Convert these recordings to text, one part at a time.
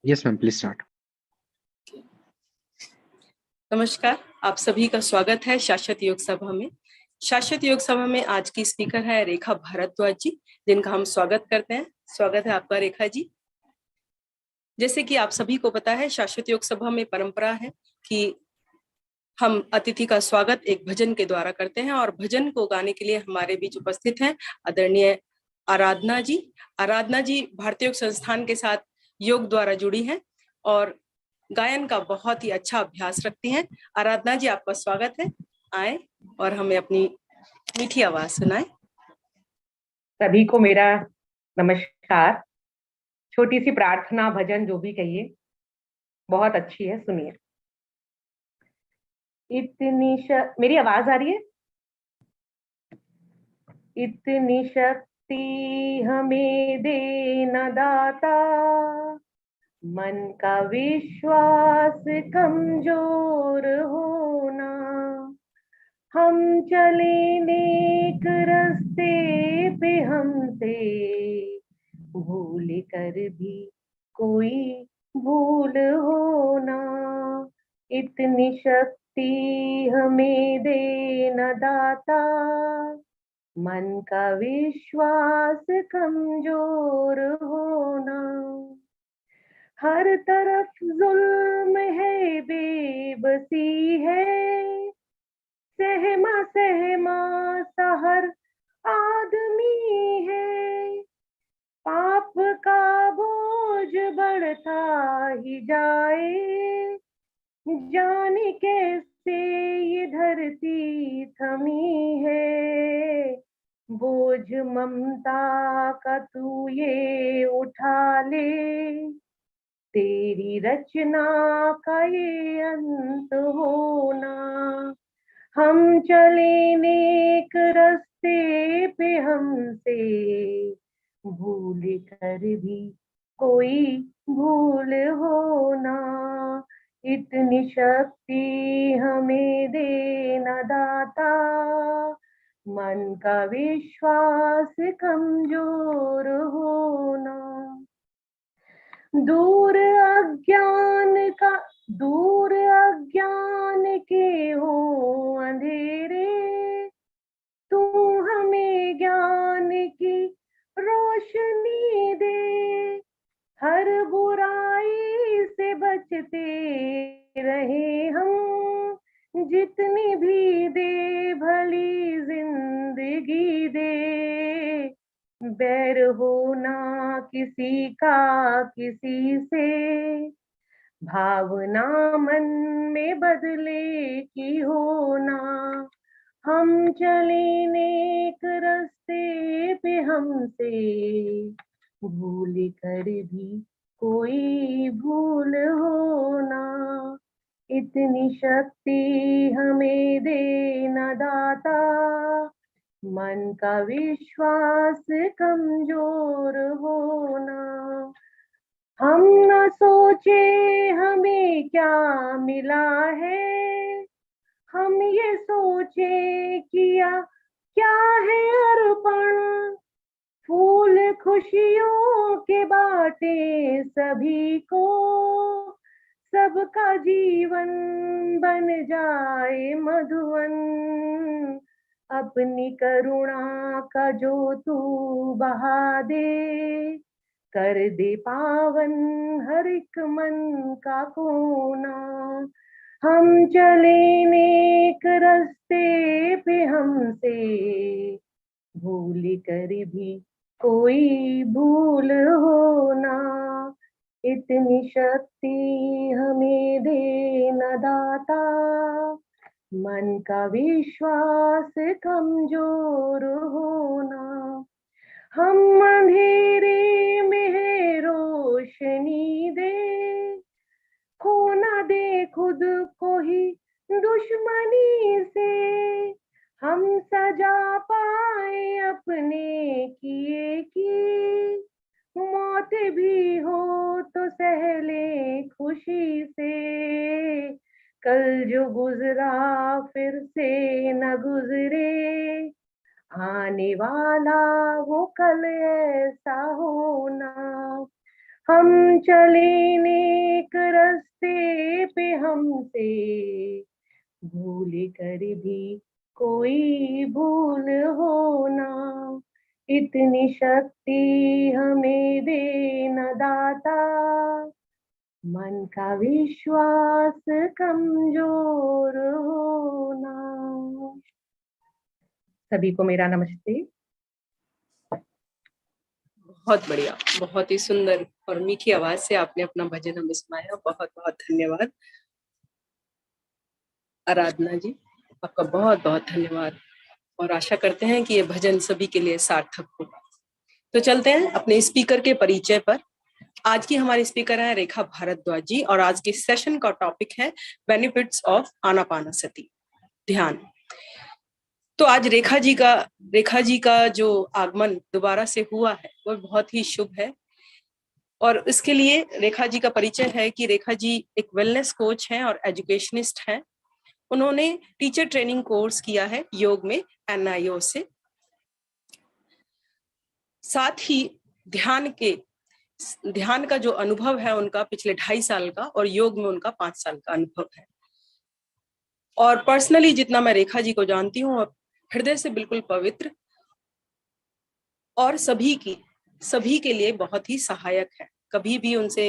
Yes ma'am, please start. नमस्कार, आप सभी का स्वागत है शाश्वत योग सभा में। शाश्वत योग सभा में आज की स्पीकर है रेखा भारद्वाज जी, जिनका हम स्वागत करते हैं। स्वागत है आपका रेखा जी। जैसे कि आप सभी को पता है, शाश्वत योग सभा में परंपरा है कि हम अतिथि का स्वागत एक भजन के द्वारा करते हैं, और भजन को गाने के लिए हमारे बीच उपस्थित हैं आदरणीय आराधना जी। आराधना जी भारतीय योग संस्थान के साथ योग द्वारा जुड़ी हैं और गायन का बहुत ही अच्छा अभ्यास रखती हैं। आराधना जी, आपका स्वागत है। आए और हमें अपनी मीठी आवाज सुनाएं। सभी को मेरा नमस्कार। छोटी सी प्रार्थना, भजन, जो भी कहिए, बहुत अच्छी है, सुनिए। मेरी आवाज आ रही है? इतनी शक्ति हमें देना दाता, मन का विश्वास कमजोर होना। हम चले नेक रास्ते पे, हमसे भूल कर भी कोई भूल होना। इतनी शक्ति हमें देना दाता, मन का विश्वास कमजोर होना। हर तरफ जुल्म है, बेबसी है, सहमा सहमा सा हर आदमी है। पाप का बोझ बढ़ता ही जाए, जाने कैसे ये धरती थमी है। बोझ ममता का तू ये उठा ले, तेरी रचना का ये अंत होना। हम चले नेक रास्ते पे, हमसे भूल कर भी कोई भूल होना। इतनी शक्ति हमें देना दाता, मन का विश्वास कमजोर होना। दूर अज्ञान के हो अंधेरे, तू हमें ज्ञान की रोशनी दे। हर बुराई से बचते रहे हम, जितनी भी दे भली जिंदगी दे। बैर होना किसी का किसी से, भावना मन में बदले की होना। हम चले नेक रास्ते पे, हमसे भूल कर भी कोई भूल होना। इतनी शक्ति हमें देना दाता, मन का विश्वास कमजोर होना। हम न सोचे हमें क्या मिला है, हम ये सोचे किया क्या है अर्पण। फूल खुशियों के बाटे सभी को, सबका जीवन बन जाए मधुवन। अपनी करुणा का जो तू बहा दे, कर दे पावन हर एक मन का कोना। हम चले नेक रास्ते पे, हमसे भूल कर भी कोई भूल होना। इतनी शक्ति हमें देना दाता, मन का विश्वास कमजोर होना। हम अंधेरे में है रोशनी दे, खो ना दे खुद को ही दुश्मनी से। हम सजा पाए अपने किए की, मौत भी हो तो सहले खुशी से। कल जो गुजरा फिर से न गुजरे, आने वाला वो कल ऐसा होना। हम चले नेक रास्ते पे हमसे भूल कर भी कोई भूल हो ना, इतनी शक्ति हमें देना दाता, मन का विश्वास कमजोर होना। सभी को मेरा नमस्ते। बहुत बढ़िया, बहुत ही सुंदर और मीठी आवाज से आपने अपना भजन हमें सुनाया। बहुत बहुत धन्यवाद आराधना जी, आपका बहुत बहुत धन्यवाद। और आशा करते हैं कि ये भजन सभी के लिए सार्थक होगा। तो चलते हैं अपने स्पीकर के परिचय पर। आज की हमारी स्पीकर है रेखा भारद्वाज जी और आज के सेशन का टॉपिक है बेनिफिट्स ऑफ आनापानसति, ध्यान। तो आज रेखा जी का जो आगमन दोबारा से हुआ है वो बहुत ही शुभ है। और इसके लिए रेखा जी का परिचय है कि रेखा जी एक वेलनेस कोच हैं और एजुकेशनिस्ट हैं। उन्होंने टीचर ट्रेनिंग कोर्स किया है योग में NIO से। साथ ही ध्यान का जो अनुभव है उनका पिछले 2.5 साल का और योग में उनका 5 साल का अनुभव है। और पर्सनली जितना मैं रेखा जी को जानती हूँ, हृदय से बिल्कुल पवित्र और सभी के लिए बहुत ही सहायक है। कभी भी उनसे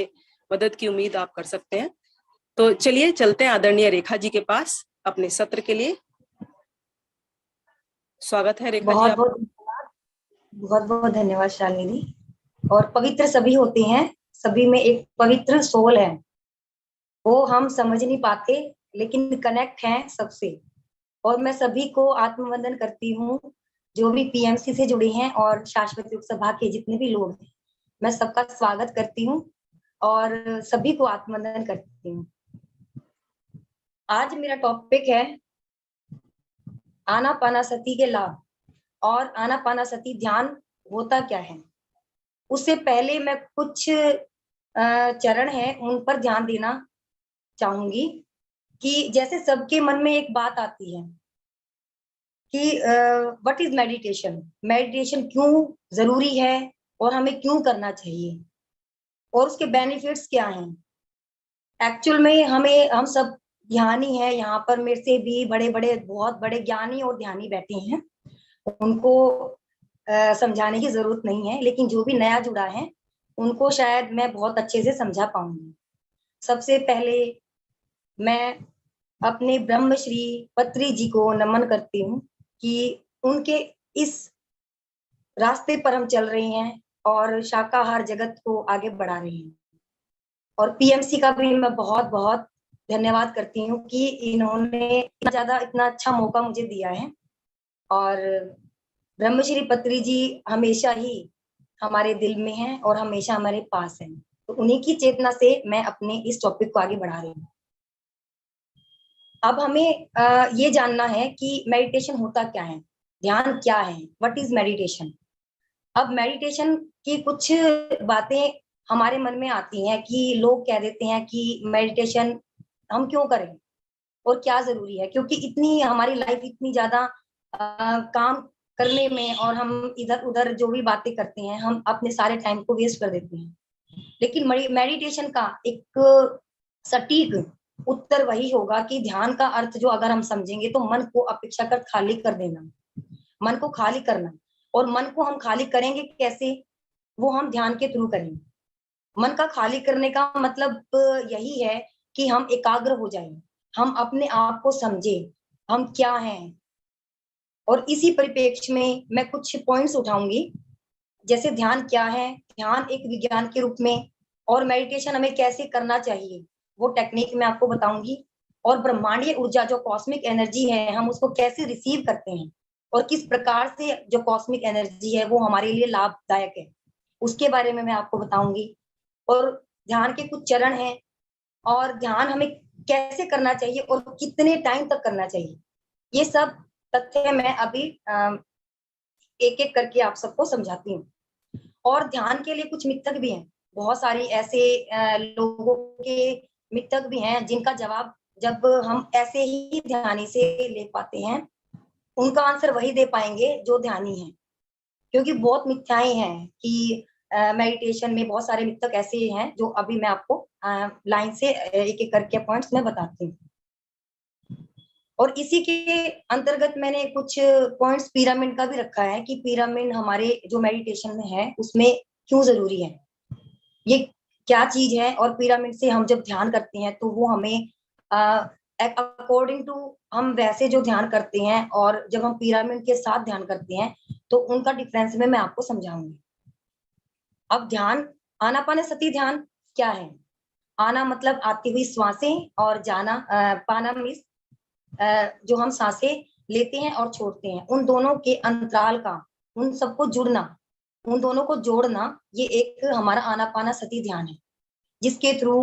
मदद की उम्मीद आप कर सकते हैं। तो चलिए चलते हैं आदरणीय रेखा जी के पास अपने सत्र के लिए। स्वागत है रेखा जी बहुत आप। बहुत बहुत धन्यवाद शालिनी। और पवित्र सभी होते हैं, सभी में एक पवित्र सोल है, वो हम समझ नहीं पाते लेकिन कनेक्ट हैं सबसे। और मैं सभी को आत्मवंदन करती हूँ, जो भी PMC से जुड़े हैं और शाश्वत योग सभा के जितने भी लोग हैं, मैं सबका स्वागत करती हूँ और सभी को आत्मवंदन करती हूँ। आज मेरा टॉपिक है आनापानासति के लाभ और आनापानासति ध्यान होता क्या है। उससे पहले मैं कुछ चरण हैं उन पर ध्यान देना चाहूंगी कि जैसे सबके मन में एक बात आती है कि व्हाट इज मेडिटेशन, मेडिटेशन क्यों जरूरी है और हमें क्यों करना चाहिए और उसके बेनिफिट्स क्या हैं। एक्चुअल में हम सब ध्यानी है, यहाँ पर मेरे से भी बड़े बड़े बहुत बड़े ज्ञानी और ध्यानी बैठे हैं, उनको समझाने की जरूरत नहीं है, लेकिन जो भी नया जुड़ा है उनको शायद मैं बहुत अच्छे से समझा पाऊंगी। सबसे पहले मैं अपने ब्रह्मश्री पत्री जी को नमन करती हूँ कि उनके इस रास्ते पर हम चल रहे हैं और शाकाहार जगत को आगे बढ़ा रहे हैं। और PMC का भी मैं बहुत बहुत धन्यवाद करती हूँ कि इन्होंने इतना अच्छा मौका मुझे दिया है। और ब्रह्मश्री पत्री जी हमेशा ही हमारे दिल में हैं और हमेशा हमारे पास हैं, तो उन्हीं की चेतना से मैं अपने इस टॉपिक को आगे बढ़ा रही हूँ। अब हमें ये जानना है कि मेडिटेशन होता क्या है, ध्यान क्या है, व्हाट इज मेडिटेशन। अब मेडिटेशन की कुछ बातें हमारे मन में आती हैं कि लोग कह देते हैं कि मेडिटेशन हम क्यों करें और क्या जरूरी है, क्योंकि इतनी हमारी लाइफ इतनी ज्यादा काम करने में और हम इधर उधर जो भी बातें करते हैं हम अपने सारे टाइम को वेस्ट कर देते हैं। लेकिन मेडिटेशन का एक सटीक उत्तर वही होगा कि ध्यान का अर्थ जो अगर हम समझेंगे तो मन को अपेक्षाकृत खाली कर देना, मन को खाली करना। और मन को हम खाली करेंगे कैसे, वो हम ध्यान के थ्रू करेंगे। मन का खाली करने का मतलब यही है कि हम एकाग्र हो जाएं, हम अपने आप को समझे हम क्या हैं। और इसी परिप्रेक्ष्य में मैं कुछ पॉइंट्स उठाऊंगी, जैसे ध्यान क्या है, ध्यान एक विज्ञान के रूप में, और मेडिटेशन हमें कैसे करना चाहिए वो टेक्निक मैं आपको बताऊंगी। और ब्रह्मांडीय ऊर्जा जो कॉस्मिक एनर्जी है हम उसको कैसे रिसीव करते हैं और किस प्रकार से जो कॉस्मिक एनर्जी है वो हमारे लिए लाभदायक है, उसके बारे में मैं आपको बताऊंगी। और ध्यान के कुछ चरण हैं और ध्यान हमें कैसे करना चाहिए और कितने टाइम तक करना चाहिए, ये सब तथ्य मैं अभी एक एक करके आप सबको समझाती हूँ। और ध्यान के लिए कुछ मिथक भी हैं, बहुत सारी ऐसे लोगों के मिथक भी हैं जिनका जवाब जब हम ऐसे ही ध्यानी से ले पाते हैं उनका आंसर वही दे पाएंगे जो ध्यानी है, क्योंकि बहुत मिथ्याएं हैं कि मेडिटेशन में बहुत सारे मिथक ऐसे हैं जो अभी मैं आपको लाइन से एक एक करके पॉइंट्स में बताती हूँ। और इसी के अंतर्गत मैंने कुछ पॉइंट्स पिरामिड का भी रखा है कि पिरामिड हमारे जो मेडिटेशन में है उसमें क्यों जरूरी है, ये क्या चीज है, और पिरामिड से हम जब ध्यान करते हैं तो वो हमें अकॉर्डिंग टू हम वैसे जो ध्यान करते हैं और जब हम पिरामिड के साथ ध्यान करते हैं तो उनका डिफरेंस में मैं आपको समझाऊंगी। अब ध्यान, आनापानसति ध्यान क्या है? आना मतलब आती हुई श्वासें, और जाना पाना मीन्स जो हम सांसें लेते हैं और छोड़ते हैं, उन दोनों के अंतराल का, उन सबको जुड़ना, उन दोनों को जोड़ना, ये एक हमारा आनापानसति ध्यान है, जिसके थ्रू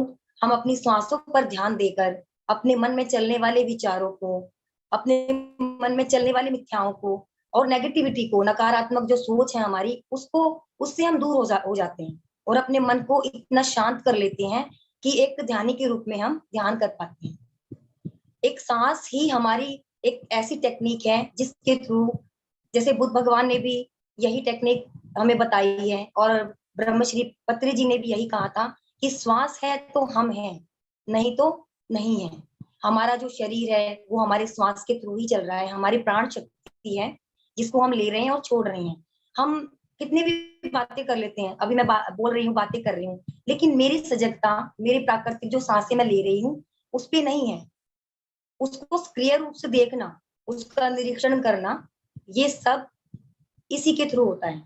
हम अपनी सांसों पर ध्यान देकर अपने मन में चलने वाले विचारों को, अपने मन में चलने वाली मिथ्याओं को और नेगेटिविटी को, नकारात्मक जो सोच है हमारी, उसको, उससे हम दूर हो जाते हैं और अपने मन को इतना शांत कर लेते हैं कि एक ध्यानी के रूप में हम ध्यान कर पाते हैं। एक सांस ही हमारी एक ऐसी टेक्निक है जिसके थ्रू, जैसे बुद्ध भगवान ने भी यही टेक्निक हमें बताई है और ब्रह्मश्री पत्री जी ने भी यही कहा था कि श्वास है तो हम हैं, नहीं तो नहीं है। हमारा जो शरीर है वो हमारे श्वास के थ्रू ही चल रहा है, हमारी प्राण शक्ति है जिसको हम ले रहे हैं और छोड़ रहे हैं। हम कितने भी बातें कर लेते हैं, अभी मैं बोल रही हूँ, बातें कर रही हूँ, लेकिन मेरी सजगता, मेरी प्राकृतिक जो सांसें मैं ले रही हूँ उस पे नहीं है। उसको सक्रिय रूप से देखना, उसका निरीक्षण करना, ये सब इसी के थ्रू होता है।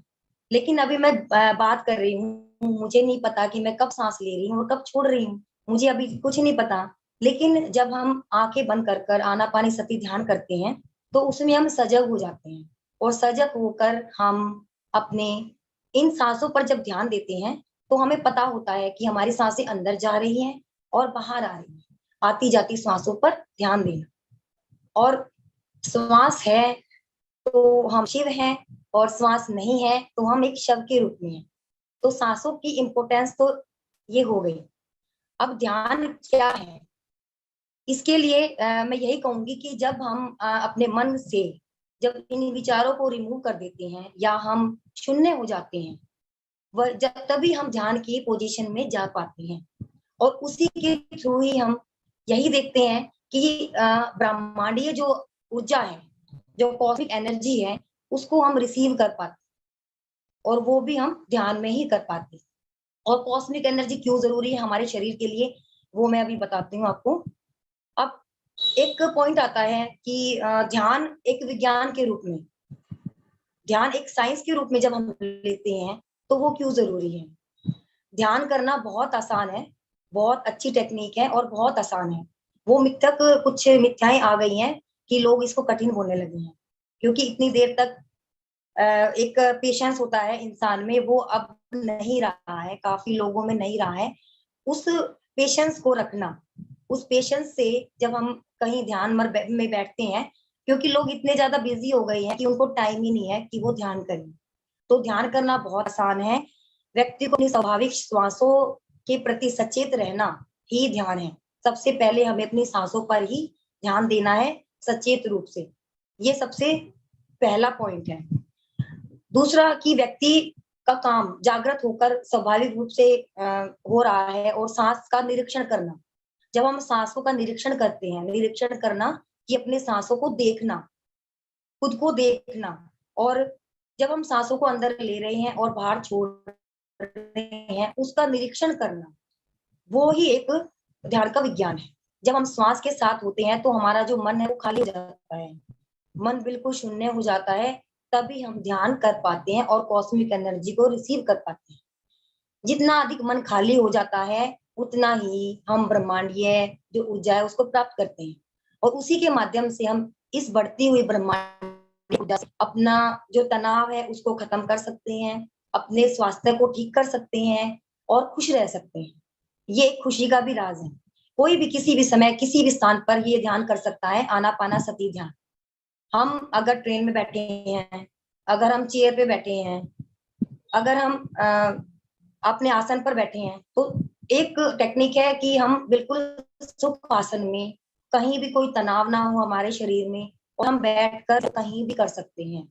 लेकिन अभी मैं बात कर रही हूँ, मुझे नहीं पता कि मैं कब सांस ले रही हूँ और कब छोड़ रही हूँ, मुझे अभी कुछ नहीं पता। लेकिन जब हम आंखें बंद कर कर आनापानसति ध्यान करते हैं तो उसमें हम सजग हो जाते हैं, और सजग होकर हम अपने इन सांसों पर जब ध्यान देते हैं तो हमें पता होता है कि हमारी सांसें अंदर जा रही हैं और बाहर आ रही हैं। आती जाती सांसों पर ध्यान देना, और श्वास है तो हम शिव हैं, और श्वास नहीं है तो हम एक शव के रूप में हैं। तो सांसों की इंपोर्टेंस तो ये हो गई। अब ध्यान क्या है? इसके लिए मैं यही कहूंगी कि जब हम अपने मन से जब इन विचारों को रिमूव कर देते हैं या हम शून्य हो जाते हैं, वह जब तभी हम ध्यान की पोजीशन में जा पाते हैं। और उसी के थ्रू ही हम यही देखते हैं कि ब्रह्मांडीय जो ऊर्जा है, जो कॉस्मिक एनर्जी है, उसको हम रिसीव कर पाते, और वो भी हम ध्यान में ही कर पाते। और कॉस्मिक एनर्जी क्यों जरूरी है हमारे शरीर के लिए, वो मैं अभी बताती हूँ आपको। अब एक पॉइंट आता है कि ध्यान एक विज्ञान के रूप में, ध्यान एक साइंस के रूप में जब हम लेते हैं तो वो क्यों जरूरी है? ध्यान करना बहुत आसान है, बहुत अच्छी टेक्निक है और बहुत आसान है। वो मिथक, कुछ मिथ्याएं आ गई हैं कि लोग इसको कठिन बोलने लगे हैं, क्योंकि इतनी देर तक एक पेशेंस होता है इंसान में, वो अब नहीं रहा है, काफी लोगों में नहीं रहा है। उस पेशेंस को रखना, उस पेशेंस से जब हम कहीं ध्यान में बैठते हैं, क्योंकि लोग इतने ज्यादा बिजी हो गए हैं कि उनको टाइम ही नहीं है कि वो ध्यान करें। तो ध्यान करना बहुत आसान है। व्यक्ति को अपनी स्वाभाविक श्वासों के प्रति सचेत रहना ही ध्यान है। सबसे पहले हमें अपनी सांसों पर ही ध्यान देना है सचेत रूप से, ये सबसे पहला पॉइंट है। दूसरा कि व्यक्ति का काम जागृत होकर स्वाभाविक रूप से हो रहा है, और सांस का निरीक्षण करना। जब हम सांसों का निरीक्षण करते हैं, निरीक्षण करना कि अपने सांसों को देखना, खुद को देखना, और जब हम सांसों को अंदर ले रहे हैं और बाहर छोड़ रहे हैं, उसका निरीक्षण करना, वो ही एक ध्यान का विज्ञान है। जब हम श्वास के साथ होते हैं तो हमारा जो मन है वो खाली हो जाता है, मन बिल्कुल शून्य हो जाता है, तभी हम ध्यान कर पाते हैं और कॉस्मिक एनर्जी को रिसीव कर पाते हैं। जितना अधिक मन खाली हो जाता है उतना ही हम ब्रह्मांडीय जो ऊर्जा है उसको प्राप्त करते हैं, और उसी के माध्यम से हम इस बढ़ती हुई ब्रह्मांडीय ऊर्जा से अपना जो तनाव है उसको खत्म कर सकते हैं, अपने स्वास्थ्य को ठीक कर सकते हैं और खुश रह सकते हैं। ये एक खुशी का भी राज है। कोई भी किसी भी समय किसी भी स्थान पर ये ध्यान कर सकता है, आनापानसति ध्यान। हम अगर ट्रेन में बैठे हैं, अगर हम चेयर पे बैठे हैं, अगर हम अपने आसन पर बैठे हैं, तो एक टेक्निक है कि हम बिल्कुल सुख आसन में, कहीं भी कोई तनाव ना हो हमारे शरीर में, और हम बैठकर कहीं भी कर सकते हैं।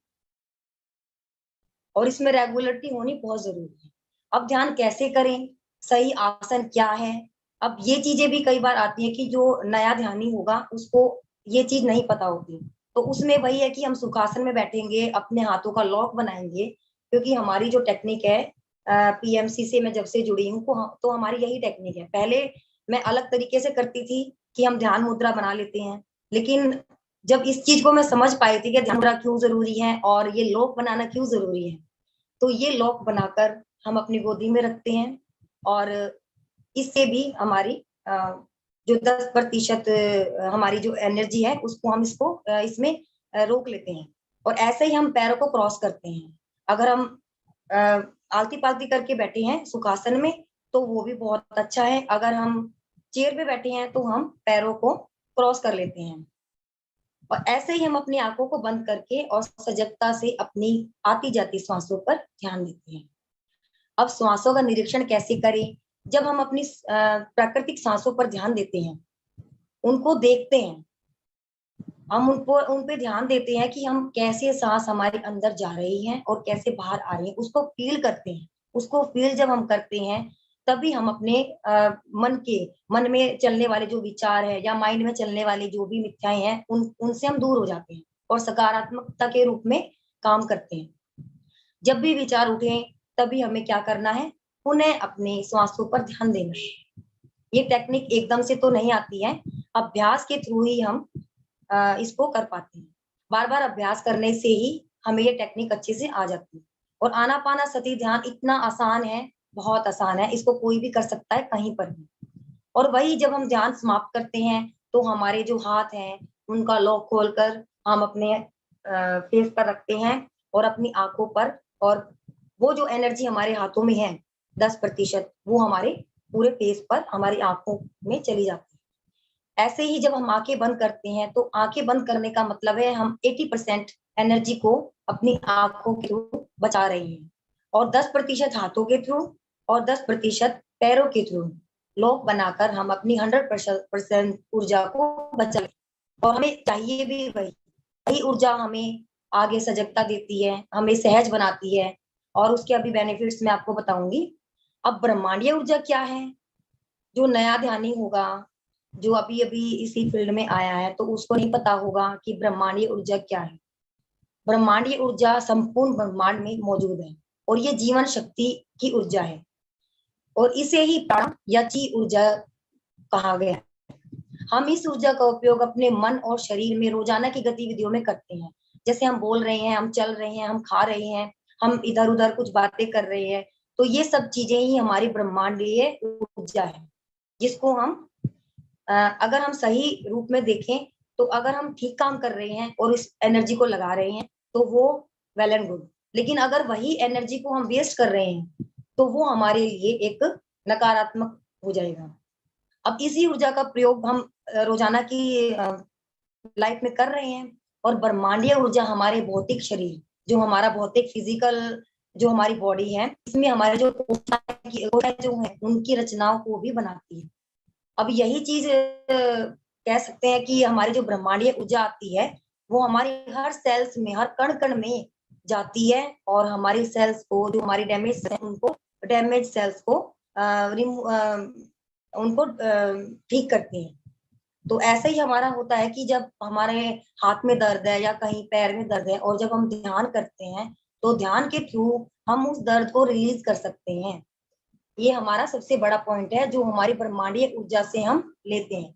और इसमें रेगुलरिटी होनी बहुत जरूरी है। अब ध्यान कैसे करें, सही आसन क्या है। अब ये चीजें भी कई बार आती है कि जो नया ध्यानी होगा उसको ये चीज नहीं पता होती, तो उसमें वही है कि हम सुखासन में बैठेंगे, अपने हाथों का लॉक बनाएंगे, क्योंकि हमारी जो टेक्निक है पीएमसी से मैं जब से जुड़ी हूँ तो हमारी यही टेक्निक है। पहले मैं अलग तरीके से करती थी कि हम ध्यान मुद्रा बना लेते हैं, लेकिन जब इस चीज को मैं समझ पाई थी कि ध्यान मुद्रा क्यों जरूरी है और ये लॉक बनाना क्यों जरूरी है, तो ये लॉक बनाकर हम अपनी गोदी में रखते हैं और इससे भी हमारी जो 10% हमारी जो एनर्जी है उसको हम इसमें रोक लेते हैं। और ऐसे ही हम पैरों को क्रॉस करते हैं। अगर हम आलती पालती करके बैठे हैं सुखासन में तो वो भी बहुत अच्छा है। अगर हम चेयर पे बैठे हैं तो हम पैरों को क्रॉस कर लेते हैं। और ऐसे ही हम अपनी आंखों को बंद करके और सजगता से अपनी आती जाती सांसों पर ध्यान देते हैं। अब श्वासों का निरीक्षण कैसे करें? जब हम अपनी प्राकृतिक सांसों पर ध्यान देते हैं, उनको देखते हैं, हम उन पे ध्यान देते हैं कि हम कैसे सांस हमारे अंदर जा रही है और कैसे बाहर आ रही है, उसको फील करते हैं। उसको फील जब हम करते हैं तभी हम अपने मन में चलने वाले जो विचार है या माइंड में चलने वाली जो भी मिथ्याएं हैं उनसे हम दूर हो जाते हैं और सकारात्मकता के रूप में काम करते हैं। जब भी विचार उठे तभी हमें क्या करना है, उन्हें अपने श्वासों पर ध्यान देना है। ये टेक्निक एकदम से तो नहीं आती है, अभ्यास के थ्रू ही हम इसको कर पाते हैं। बार बार अभ्यास करने से ही हमें ये टेक्निक अच्छे से आ जाती है। और आनापानसति ध्यान इतना आसान है, बहुत आसान है, इसको कोई भी कर सकता है कहीं पर भी। और वही जब हम ध्यान समाप्त करते हैं तो हमारे जो हाथ हैं उनका लॉक खोलकर हम अपने फेस पर रखते हैं और अपनी आंखों पर, और वो जो एनर्जी हमारे हाथों में है 10% वो हमारे पूरे फेस पर, हमारी आंखों में चली जाती है। ऐसे ही जब हम आंखें बंद करते हैं तो आंखें बंद करने का मतलब है हम 80% एनर्जी को अपनी आंखों के थ्रू बचा रहे हैं और 10% हाथों के थ्रू और 10% पैरों के थ्रू लॉक बनाकर हम अपनी 100% ऊर्जा को बचा। और हमें चाहिए भी वही ऊर्जा हमें आगे सजगता देती है, हमें सहज बनाती है। और उसके अभी बेनिफिट्स मैं आपको बताऊंगी। अब ब्रह्मांडीय ऊर्जा क्या है? जो नया ध्यानी होगा, जो अभी अभी इसी फील्ड में आया है, तो उसको नहीं पता होगा कि ब्रह्मांडीय ऊर्जा क्या है। ब्रह्मांडीय ऊर्जा संपूर्ण ब्रह्मांड में मौजूद है और ये जीवन शक्ति की ऊर्जा है और इसे ही प्राण या ची ऊर्जा कहा गया है। हम इस ऊर्जा का उपयोग अपने मन और शरीर में रोजाना की गतिविधियों में करते हैं। जैसे हम बोल रहे हैं, हम चल रहे हैं, हम खा रहे हैं, हम इधर उधर कुछ बातें कर रहे हैं, तो ये सब चीजें ही हमारी ब्रह्मांडीय ऊर्जा है, जिसको हम अगर हम सही रूप में देखें तो अगर हम ठीक काम कर रहे हैं और इस एनर्जी को लगा रहे हैं तो वो वेल एंड गुड। लेकिन अगर वही एनर्जी को हम वेस्ट कर रहे हैं तो वो हमारे लिए एक नकारात्मक हो जाएगा। अब इसी ऊर्जा का प्रयोग हम रोजाना की लाइफ में कर रहे हैं। और ब्रह्मांडीय ऊर्जा हमारे भौतिक शरीर, जो हमारा भौतिक फिजिकल जो हमारी बॉडी है, इसमें हमारे जो जो है उनकी रचनाओं को भी बनाती है। अब यही चीज कह सकते हैं कि हमारी जो ब्रह्मांडीय ऊर्जा आती है वो हमारी हर सेल्स में, हर कण कण में जाती है और हमारी सेल्स को, जो हमारी डैमेज है उनको, डैमेज सेल्स को उनको ठीक करती है। तो ऐसा ही हमारा होता है कि जब हमारे हाथ में दर्द है या कहीं पैर में दर्द है और जब हम ध्यान करते हैं तो ध्यान के थ्रू हम उस दर्द को रिलीज कर सकते हैं। ये हमारा सबसे बड़ा पॉइंट है जो हमारी ब्रह्मांडीय ऊर्जा से हम लेते हैं।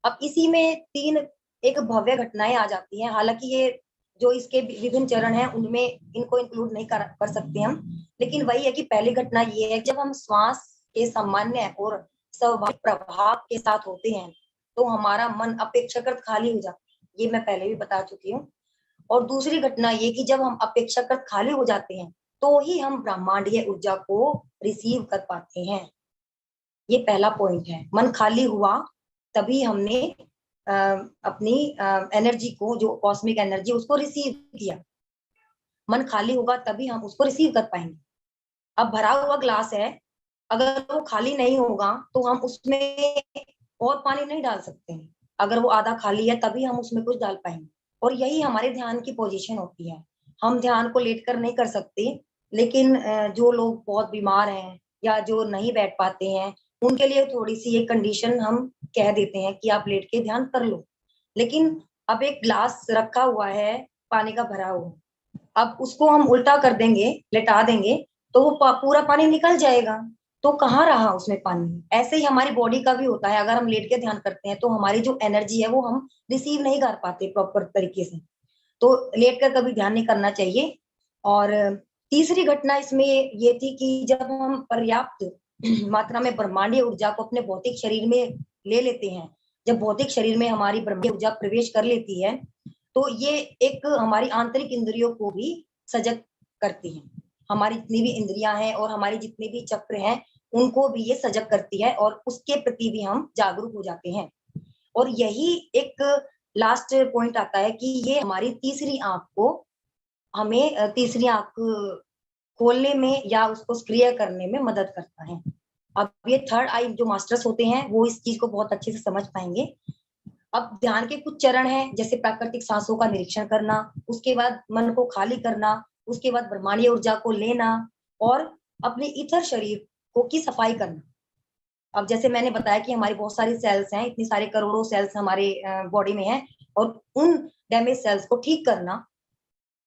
अब इसी में 3 एक भव्य घटनाएं आ जाती हैं। हालांकि ये जो इसके विभिन्न चरण हैं उनमें इनको इंक्लूड नहीं कर सकते हम, लेकिन वही है कि पहली घटना ये है जब हम श्वास के सामान्य और स्वाभाविक प्रभाव के साथ होते हैं तो हमारा मन अपेक्षाकृत खाली हो जाता है। ये मैं पहले भी बता चुकी हूँ। और दूसरी घटना ये कि जब हम अपेक्षाकृत खाली हो जाते हैं तो ही हम ब्रह्मांडीय ऊर्जा को रिसीव कर पाते हैं। ये पहला पॉइंट है। मन खाली हुआ तभी हमने अपनी एनर्जी को, जो कॉस्मिक एनर्जी, उसको रिसीव किया। मन खाली होगा तभी हम उसको रिसीव कर पाएंगे। अब भरा हुआ ग्लास है, अगर वो खाली नहीं होगा तो हम उसमें और पानी नहीं डाल सकते हैं। अगर वो आधा खाली है तभी हम उसमें कुछ डाल पाएंगे। और यही हमारे ध्यान की पोजीशन होती है। हम ध्यान को लेट कर नहीं कर सकते, लेकिन जो लोग बहुत बीमार हैं या जो नहीं बैठ पाते हैं, उनके लिए थोड़ी सी एक कंडीशन हम कह देते हैं कि आप लेट के ध्यान कर लो। लेकिन अब एक ग्लास रखा हुआ है पानी का भरा हुआ, अब उसको हम उल्टा कर देंगे, लेटा देंगे, तो वो पूरा पानी निकल जाएगा। तो कहाँ रहा उसमें पानी? ऐसे ही हमारी बॉडी का भी होता है, अगर हम लेट के ध्यान करते हैं तो हमारी जो एनर्जी है वो हम रिसीव नहीं कर पाते प्रॉपर तरीके से। तो लेट कर कभी ध्यान नहीं करना चाहिए। और तीसरी घटना इसमें ये थी कि जब हम पर्याप्त मात्रा में ब्रह्मांडीय ऊर्जा को अपने भौतिक शरीर में ले लेते हैं, जब भौतिक शरीर में हमारी ब्रह्मांडीय ऊर्जा प्रवेश कर लेती है, तो ये एक हमारी आंतरिक इंद्रियों को भी सजग करती है। हमारी जितनी भी इंद्रियां हैं और हमारी जितने भी चक्र हैं, उनको भी ये सजग करती है और उसके प्रति भी हम जागरूक हो जाते हैं। और यही एक लास्ट पॉइंट आता है कि ये हमारी तीसरी आंख को, हमें तीसरी आंख खोलने में या उसको सक्रिय करने में मदद करता है। अब ये थर्ड आई जो मास्टर्स होते हैं वो इस चीज को बहुत अच्छे से समझ पाएंगे। अब ध्यान के कुछ चरण हैं, जैसे प्राकृतिक सांसों का निरीक्षण करना, उसके बाद मन को खाली करना, उसके बाद ब्रह्मांडीय ऊर्जा को लेना और अपने इथर शरीर को की सफाई करना। अब जैसे मैंने बताया कि हमारी बहुत सारी सेल्स हैं, इतनी सारे करोड़ों सेल्स हमारे बॉडी में हैं, और उन डैमेज सेल्स को ठीक करना,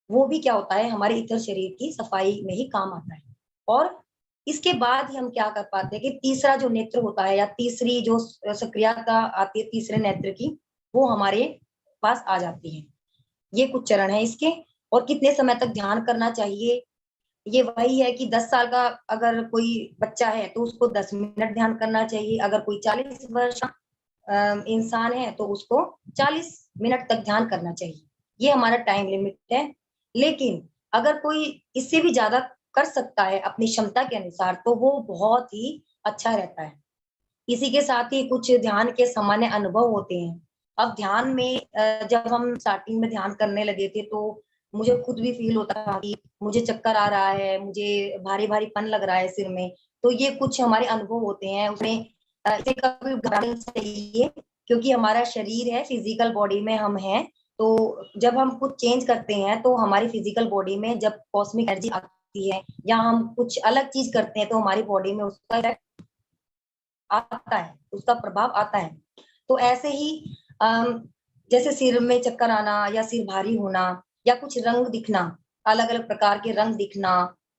वो भी क्या होता है, हमारे इतर शरीर की सफाई में ही काम आता है। और इसके बाद ही हम क्या कर पाते हैं कि तीसरा जो नेत्र होता है या तीसरी जो सक्रियता आती है तीसरे नेत्र की, वो हमारे पास आ जाती है। ये कुछ चरण है इसके। और कितने समय तक ध्यान करना चाहिए, ये वही है कि 10 साल का अगर कोई बच्चा है तो उसको 10 मिनट ध्यान करना चाहिए। अगर कोई 40 वर्ष इंसान है तो उसको 40 मिनट तक ध्यान करना चाहिए। ये हमारा टाइम लिमिट है। लेकिन अगर कोई इससे भी ज्यादा कर सकता है अपनी क्षमता के अनुसार, तो वो बहुत ही अच्छा रहता है। इसी के साथ ही कुछ ध्यान के सामान्य अनुभव होते हैं। अब ध्यान में जब हम स्टार्टिंग में ध्यान करने लगे थे तो मुझे खुद भी फील होता था कि मुझे चक्कर आ रहा है, मुझे भारी भारीपन लग रहा है सिर में। तो ये कुछ हमारे अनुभव होते हैं, उसमें इसे कभी घबराना नहीं चाहिए, क्योंकि हमारा शरीर है, फिजिकल बॉडी में हम हैं। तो जब हम कुछ चेंज करते हैं तो हमारी फिजिकल बॉडी में जब कॉस्मिक एनर्जी आती है या हम कुछ अलग चीज करते हैं तो हमारी बॉडी में उसका आता है, उसका प्रभाव आता है। तो ऐसे ही जैसे सिर में चक्कर आना या सिर भारी होना या कुछ रंग दिखना, अलग अलग प्रकार के रंग दिखना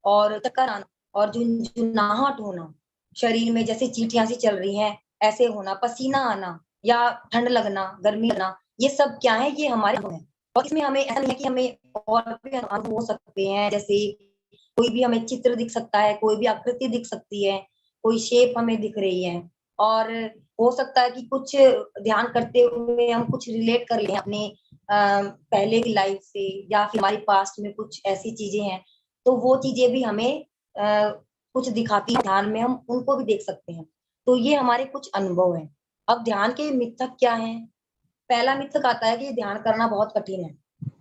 और चक्कर आना और झुंझुनाहट होना, शरीर में जैसे चींटियां सी चल रही हैं ऐसे होना, पसीना आना या ठंड लगना, गर्मी लगना, ये सब क्या है, ये हमारे अनुभव है। और इसमें हमें ऐसा नहीं है कि हमें और भी अनुभव हो सकते हैं, जैसे कोई भी हमें चित्र दिख सकता है, कोई भी आकृति दिख सकती है, कोई शेप हमें दिख रही है। और हो सकता है कि कुछ ध्यान करते हुए हम कुछ रिलेट कर लें अपने पहले की लाइफ से, या फिर हमारी पास्ट में कुछ ऐसी चीजें हैं तो वो चीजें भी हमें कुछ दिखाती है ध्यान में, हम उनको भी देख सकते हैं। तो ये हमारे कुछ अनुभव हैं। अब ध्यान के मिथक क्या हैं? पहला मिथक आता है कि ध्यान करना बहुत कठिन है।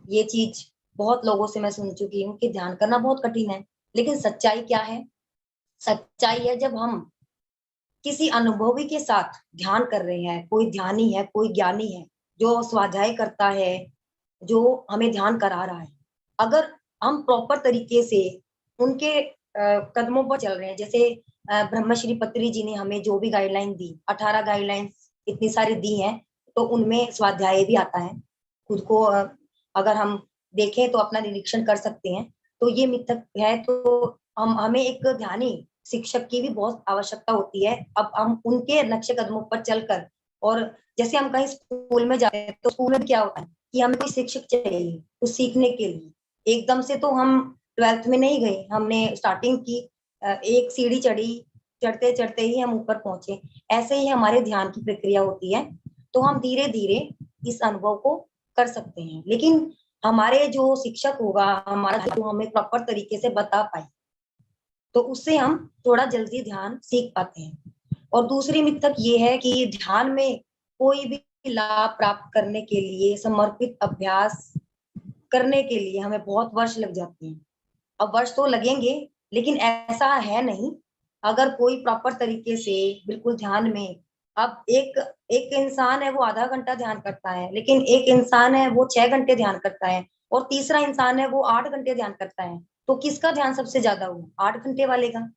ये चीज बहुत लोगों से मैं सुन चुकी हूँ कि ध्यान करना बहुत कठिन है। लेकिन सच्चाई क्या है? सच्चाई है जब हम किसी अनुभवी के साथ ध्यान कर रहे हैं, कोई ध्यानी है, कोई ज्ञानी है जो स्वाध्याय करता है, जो हमें ध्यान करा रहा है, अगर हम प्रॉपर तरीके से उनके कदमों पर चल रहे हैं, जैसे ब्रह्मश्री पत्री जी ने हमें जो भी गाइडलाइन दी, 18 गाइडलाइंस इतनी सारी दी हैं, तो उनमें स्वाध्याय भी आता है। खुद को अगर हम देखें तो अपना निरीक्षण कर सकते हैं। तो ये मिथक है। तो हमें एक ध्यानी शिक्षक की भी बहुत आवश्यकता होती है। अब हम उनके नक्शे कदमों पर चलकर, और जैसे हम कहीं स्कूल में जाते हैं तो स्कूल में क्या होता है कि हमें कोई शिक्षक चाहिए कुछ सीखने के लिए। एकदम से तो हम 12th में नहीं गए, हमने स्टार्टिंग की, एक सीढ़ी चढ़ी, चढ़ते चढ़ते ही हम ऊपर पहुंचे। ऐसे ही हमारे ध्यान की प्रक्रिया होती है। तो हम धीरे धीरे इस अनुभव को कर सकते हैं, लेकिन हमारे जो शिक्षक होगा, हमारा जो हमें प्रॉपर तरीके से बता पाए, तो उससे हम थोड़ा जल्दी ध्यान सीख पाते हैं। और दूसरी मिथक ये है कि ध्यान में कोई भी लाभ प्राप्त करने के लिए समर्पित अभ्यास करने के लिए हमें बहुत वर्ष लग जाते हैं। अब वर्ष तो लगेंगे, लेकिन ऐसा है नहीं। अगर कोई प्रॉपर तरीके से बिल्कुल ध्यान में, अब एक एक इंसान है वो आधा घंटा ध्यान करता है, लेकिन एक इंसान है वो 6 घंटे ध्यान करता है, और तीसरा इंसान है वो 8 घंटे ध्यान करता है। तो किसका ध्यान सबसे ज्यादा हुआ? 8 घंटे वाले का।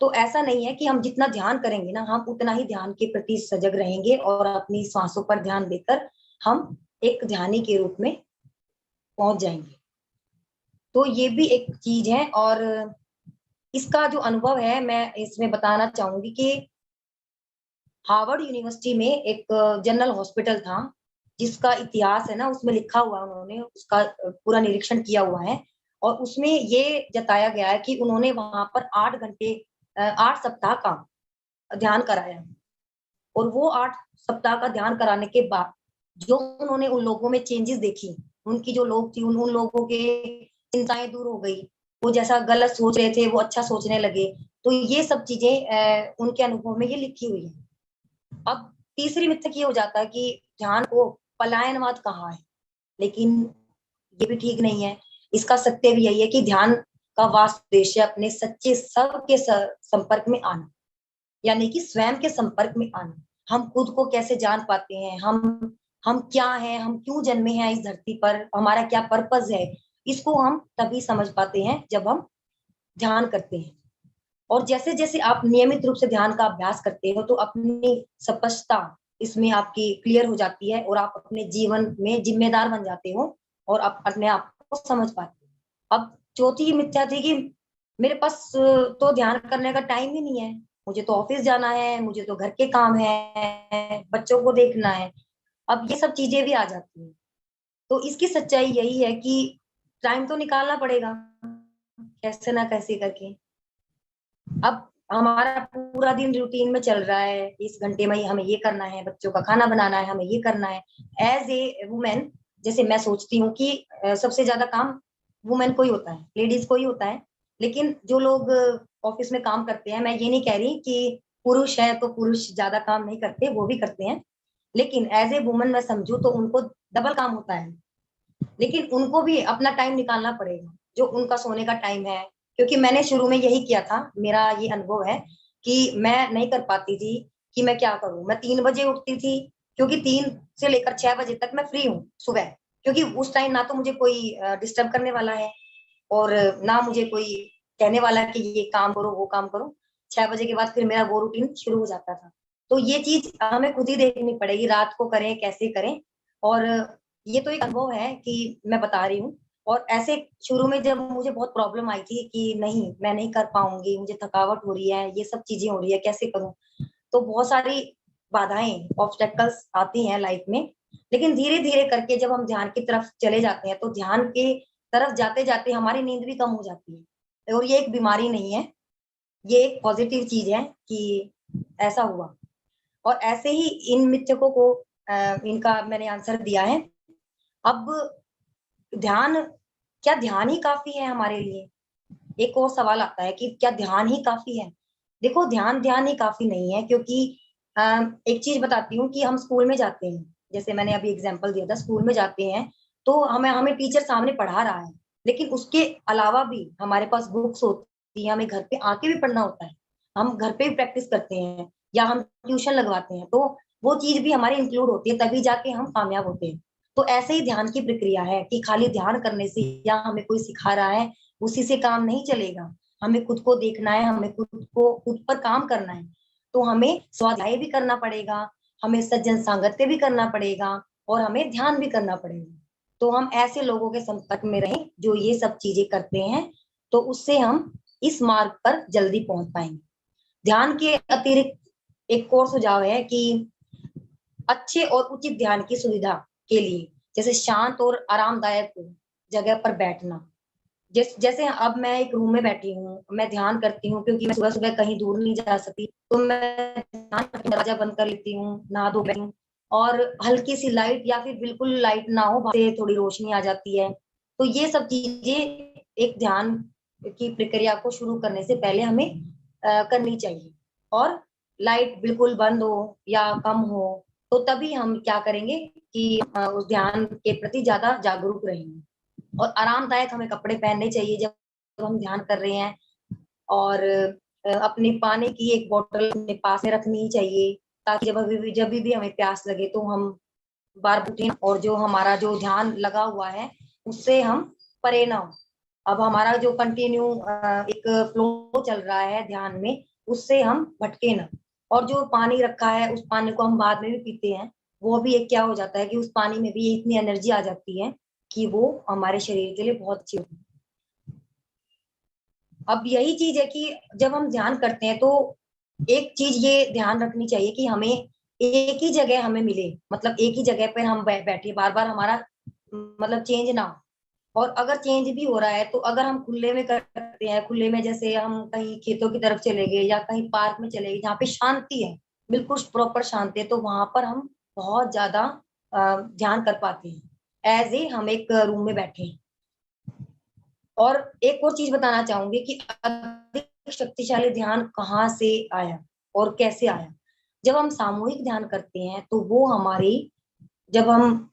तो ऐसा नहीं है कि हम जितना ध्यान करेंगे ना, हम उतना ही ध्यान के प्रति सजग रहेंगे और अपनी सांसों पर ध्यान देकर हम एक ध्यानी के रूप में पहुंच जाएंगे। तो ये भी एक चीज है। और इसका जो अनुभव है मैं इसमें बताना चाहूंगी कि हार्वर्ड यूनिवर्सिटी में एक जनरल हॉस्पिटल था, जिसका इतिहास है ना उसमें लिखा हुआ है, उन्होंने उसका पूरा निरीक्षण किया हुआ है। और उसमें ये जताया गया है कि उन्होंने वहां पर 8 घंटे 8 सप्ताह का ध्यान कराया। और वो 8 सप्ताह का ध्यान कराने के बाद जो उन्होंने उन लोगों में चेंजेस देखी, उनकी जो लोग थी उन लोगों के चिंताएं दूर हो गई, वो जैसा गलत सोच रहे थे वो अच्छा सोचने लगे। तो ये सब चीजें उनके अनुभव में ये लिखी हुई है। अब तीसरी मिथक ये हो जाता है कि ध्यान को पलायनवाद कहा है, लेकिन ये भी ठीक नहीं है। इसका सत्य भी यही है कि ध्यान का वास्तव उद्देश्य अपने सच्चे सब के संपर्क में आना, यानी कि स्वयं के संपर्क में आना। हम खुद को कैसे जान पाते हैं, हम क्या हैं, हम क्यों जन्मे हैं इस धरती पर, हमारा क्या पर्पस है, इसको हम तभी समझ पाते हैं जब हम ध्यान करते हैं। और जैसे जैसे आप नियमित रूप से ध्यान का अभ्यास करते हो तो अपनी स्पष्टता इसमें आपकी क्लियर हो जाती है और आप अपने जीवन में जिम्मेदार बन जाते हो और आप अपने आप को समझ पाते हो। अब चौथी मिथ्या थी कि मेरे पास तो ध्यान करने का टाइम ही नहीं है, मुझे तो ऑफिस जाना है, मुझे तो घर के काम है, बच्चों को देखना है। अब ये सब चीजें भी आ जाती हैं। तो इसकी सच्चाई यही है कि टाइम तो निकालना पड़ेगा कैसे ना कैसे करके। अब हमारा पूरा दिन रूटीन में चल रहा है, इस घंटे में हमें ये करना है, बच्चों का खाना बनाना है, हमें ये करना है। एज ए वुमेन जैसे मैं सोचती हूँ कि सबसे ज्यादा काम वुमेन को ही होता है, लेडीज को ही होता है। लेकिन जो लोग ऑफिस में काम करते हैं, मैं ये नहीं कह रही कि पुरुष है तो पुरुष ज्यादा काम नहीं करते, वो भी करते हैं। लेकिन एज ए वुमन मैं समझू तो उनको डबल काम होता है। लेकिन उनको भी अपना टाइम निकालना पड़ेगा, जो उनका सोने का टाइम है। क्योंकि मैंने शुरू में यही किया था, मेरा ये अनुभव है कि मैं नहीं कर पाती थी कि मैं क्या करूं। मैं 3 बजे उठती थी, क्योंकि 3 से लेकर 6 बजे तक मैं फ्री हूँ सुबह। क्योंकि उस टाइम ना तो मुझे कोई डिस्टर्ब करने वाला है और ना मुझे कोई कहने वाला है कि ये काम करो वो काम करो। 6 बजे के बाद फिर मेरा वो रूटीन शुरू हो जाता था। तो ये चीज हमें खुद ही देखनी पड़ेगी, रात को करें कैसे करें। और ये तो एक अनुभव है कि मैं बता रही हूँ। और ऐसे शुरू में जब मुझे बहुत प्रॉब्लम आई थी कि नहीं मैं नहीं कर पाऊंगी, मुझे थकावट हो रही है, ये सब चीजें हो रही है, कैसे करूं। तो बहुत सारी बाधाएं ऑब्स्टेकल्स आती हैं लाइफ में। लेकिन धीरे धीरे करके जब हम ध्यान की तरफ चले जाते हैं तो ध्यान के तरफ जाते जाते हमारी नींद भी कम हो जाती है। और ये एक बीमारी नहीं है, ये एक पॉजिटिव चीज है कि ऐसा हुआ। और ऐसे ही इन मिथकों को इनका मैंने आंसर दिया है। अब ध्यान, क्या ध्यान ही काफी है हमारे लिए? एक और सवाल आता है कि क्या ध्यान ही काफी है? देखो ध्यान ध्यान ही काफी नहीं है, क्योंकि एक चीज बताती हूँ कि हम स्कूल में जाते हैं, जैसे मैंने अभी एग्जांपल दिया था, स्कूल में जाते हैं तो हमें हमें टीचर सामने पढ़ा रहा है, लेकिन उसके अलावा भी हमारे पास बुक्स होती है, हमें घर पे आके भी पढ़ना होता है, हम घर पे भी प्रैक्टिस करते हैं या हम ट्यूशन लगवाते हैं। तो वो चीज भी हमारी इंक्लूड होती है, तभी जाके हम कामयाब होते हैं। तो ऐसे ही ध्यान की प्रक्रिया है कि खाली ध्यान करने से या हमें कोई सिखा रहा है उसी से काम नहीं चलेगा। हमें खुद को देखना है, हमें खुद पर काम करना है। तो हमें स्वाध्याय भी करना पड़ेगा, हमें सज्जन सांगत्य भी करना पड़ेगा और हमें ध्यान भी करना पड़ेगा। तो हम ऐसे लोगों के संपर्क में रहें जो ये सब चीजें करते हैं, तो उससे हम इस मार्ग पर जल्दी पहुंच पाएंगे। ध्यान के अतिरिक्त एक और सुझाव है कि अच्छे और उचित ध्यान की सुविधा के लिए जैसे शांत और आरामदायक जगह पर बैठना। जैसे अब मैं एक रूम में बैठी हूँ, मैं ध्यान करती हूँ क्योंकि मैं सुबह सुबह कहीं दूर नहीं जा सकती, तो मैं ध्यान करके दरवाजा बंद कर लेती हूँ, नहा धो बैठी हूँ। और हल्की सी लाइट या फिर बिल्कुल लाइट ना हो, बाहर से थोड़ी रोशनी आ जाती है। तो ये सब चीजें एक ध्यान की प्रक्रिया को शुरू करने से पहले हमें करनी चाहिए। और लाइट बिल्कुल बंद हो या कम हो, तो तभी हम क्या करेंगे कि उस ध्यान के प्रति ज्यादा जागरूक रहेंगे। और आरामदायक हमें कपड़े पहनने चाहिए जब हम ध्यान कर रहे हैं। और अपने पानी की एक बोतल अपने पास में रखनी ही चाहिए, ताकि जब भी हमें प्यास लगे तो हम बार उठें और जो हमारा जो ध्यान लगा हुआ है उससे हम परे ना हो। अब हमारा जो कंटिन्यू एक फ्लो चल रहा है ध्यान में, उससे हम भटके ना। और जो पानी रखा है उस पानी को हम बाद में भी पीते हैं, वो भी एक क्या हो जाता है कि उस पानी में भी इतनी एनर्जी आ जाती है कि वो हमारे शरीर के लिए बहुत अच्छी होती है। अब यही चीज है कि जब हम ध्यान करते हैं तो एक चीज ये ध्यान रखनी चाहिए कि हमें एक ही जगह हमें मिले, मतलब एक ही जगह पर हम बैठे, बार बार हमारा मतलब चेंज ना हो। और अगर चेंज भी हो रहा है तो अगर हम खुले में करते हैं, खुले में जैसे हम कहीं खेतों की तरफ चले गए या कहीं पार्क में चले गए जहाँ पे शांति है, बिल्कुल प्रॉपर शांति है, तो वहां पर हम बहुत ज्यादा ध्यान कर पाते हैं, एज ए हम एक रूम में बैठे हैं। और एक और चीज बताना चाहूंगी कि अधिक शक्तिशाली ध्यान कहाँ से आया और कैसे आया। जब हम सामूहिक ध्यान करते हैं तो वो हमारी, जब हम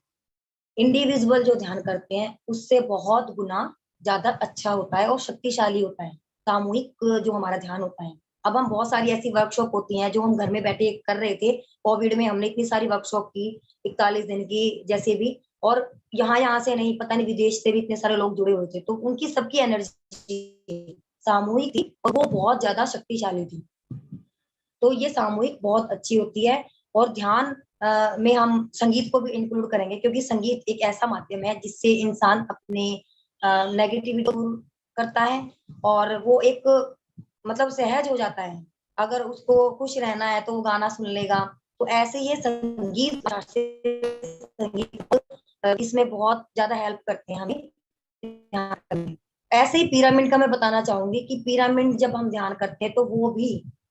इंडिविजुअल जो ध्यान करते हैं उससे बहुत गुना ज्यादा अच्छा होता है और शक्तिशाली होता है सामूहिक जो हमारा ध्यान होता है। अब हम बहुत सारी ऐसी वर्कशॉप होती हैं जो हम घर में बैठे कर रहे थे, कोविड में हमने इतनी सारी वर्कशॉप की, 41 दिन की जैसे भी। और यहाँ से नहीं, पता नहीं विदेश से भी इतने सारे लोग जुड़े हुए थे, तो उनकी सबकी एनर्जी सामूहिक थी और वो बहुत ज्यादा शक्तिशाली थी। तो ये सामूहिक बहुत अच्छी होती है। और ध्यान में हम संगीत को भी इंक्लूड करेंगे, क्योंकि संगीत एक ऐसा माध्यम है जिससे इंसान अपने नेगेटिविटी दूर करता है और वो एक मतलब सहज हो जाता है। अगर उसको खुश रहना है तो वो गाना सुन लेगा। तो ऐसे ये संगीत संगीत इसमें बहुत ज्यादा हेल्प करते हैं हमें ध्यान करने में। ऐसे ही पिरामिड का मैं बताना चाहूंगी कि पिरामिड जब हम ध्यान करते हैं तो वो भी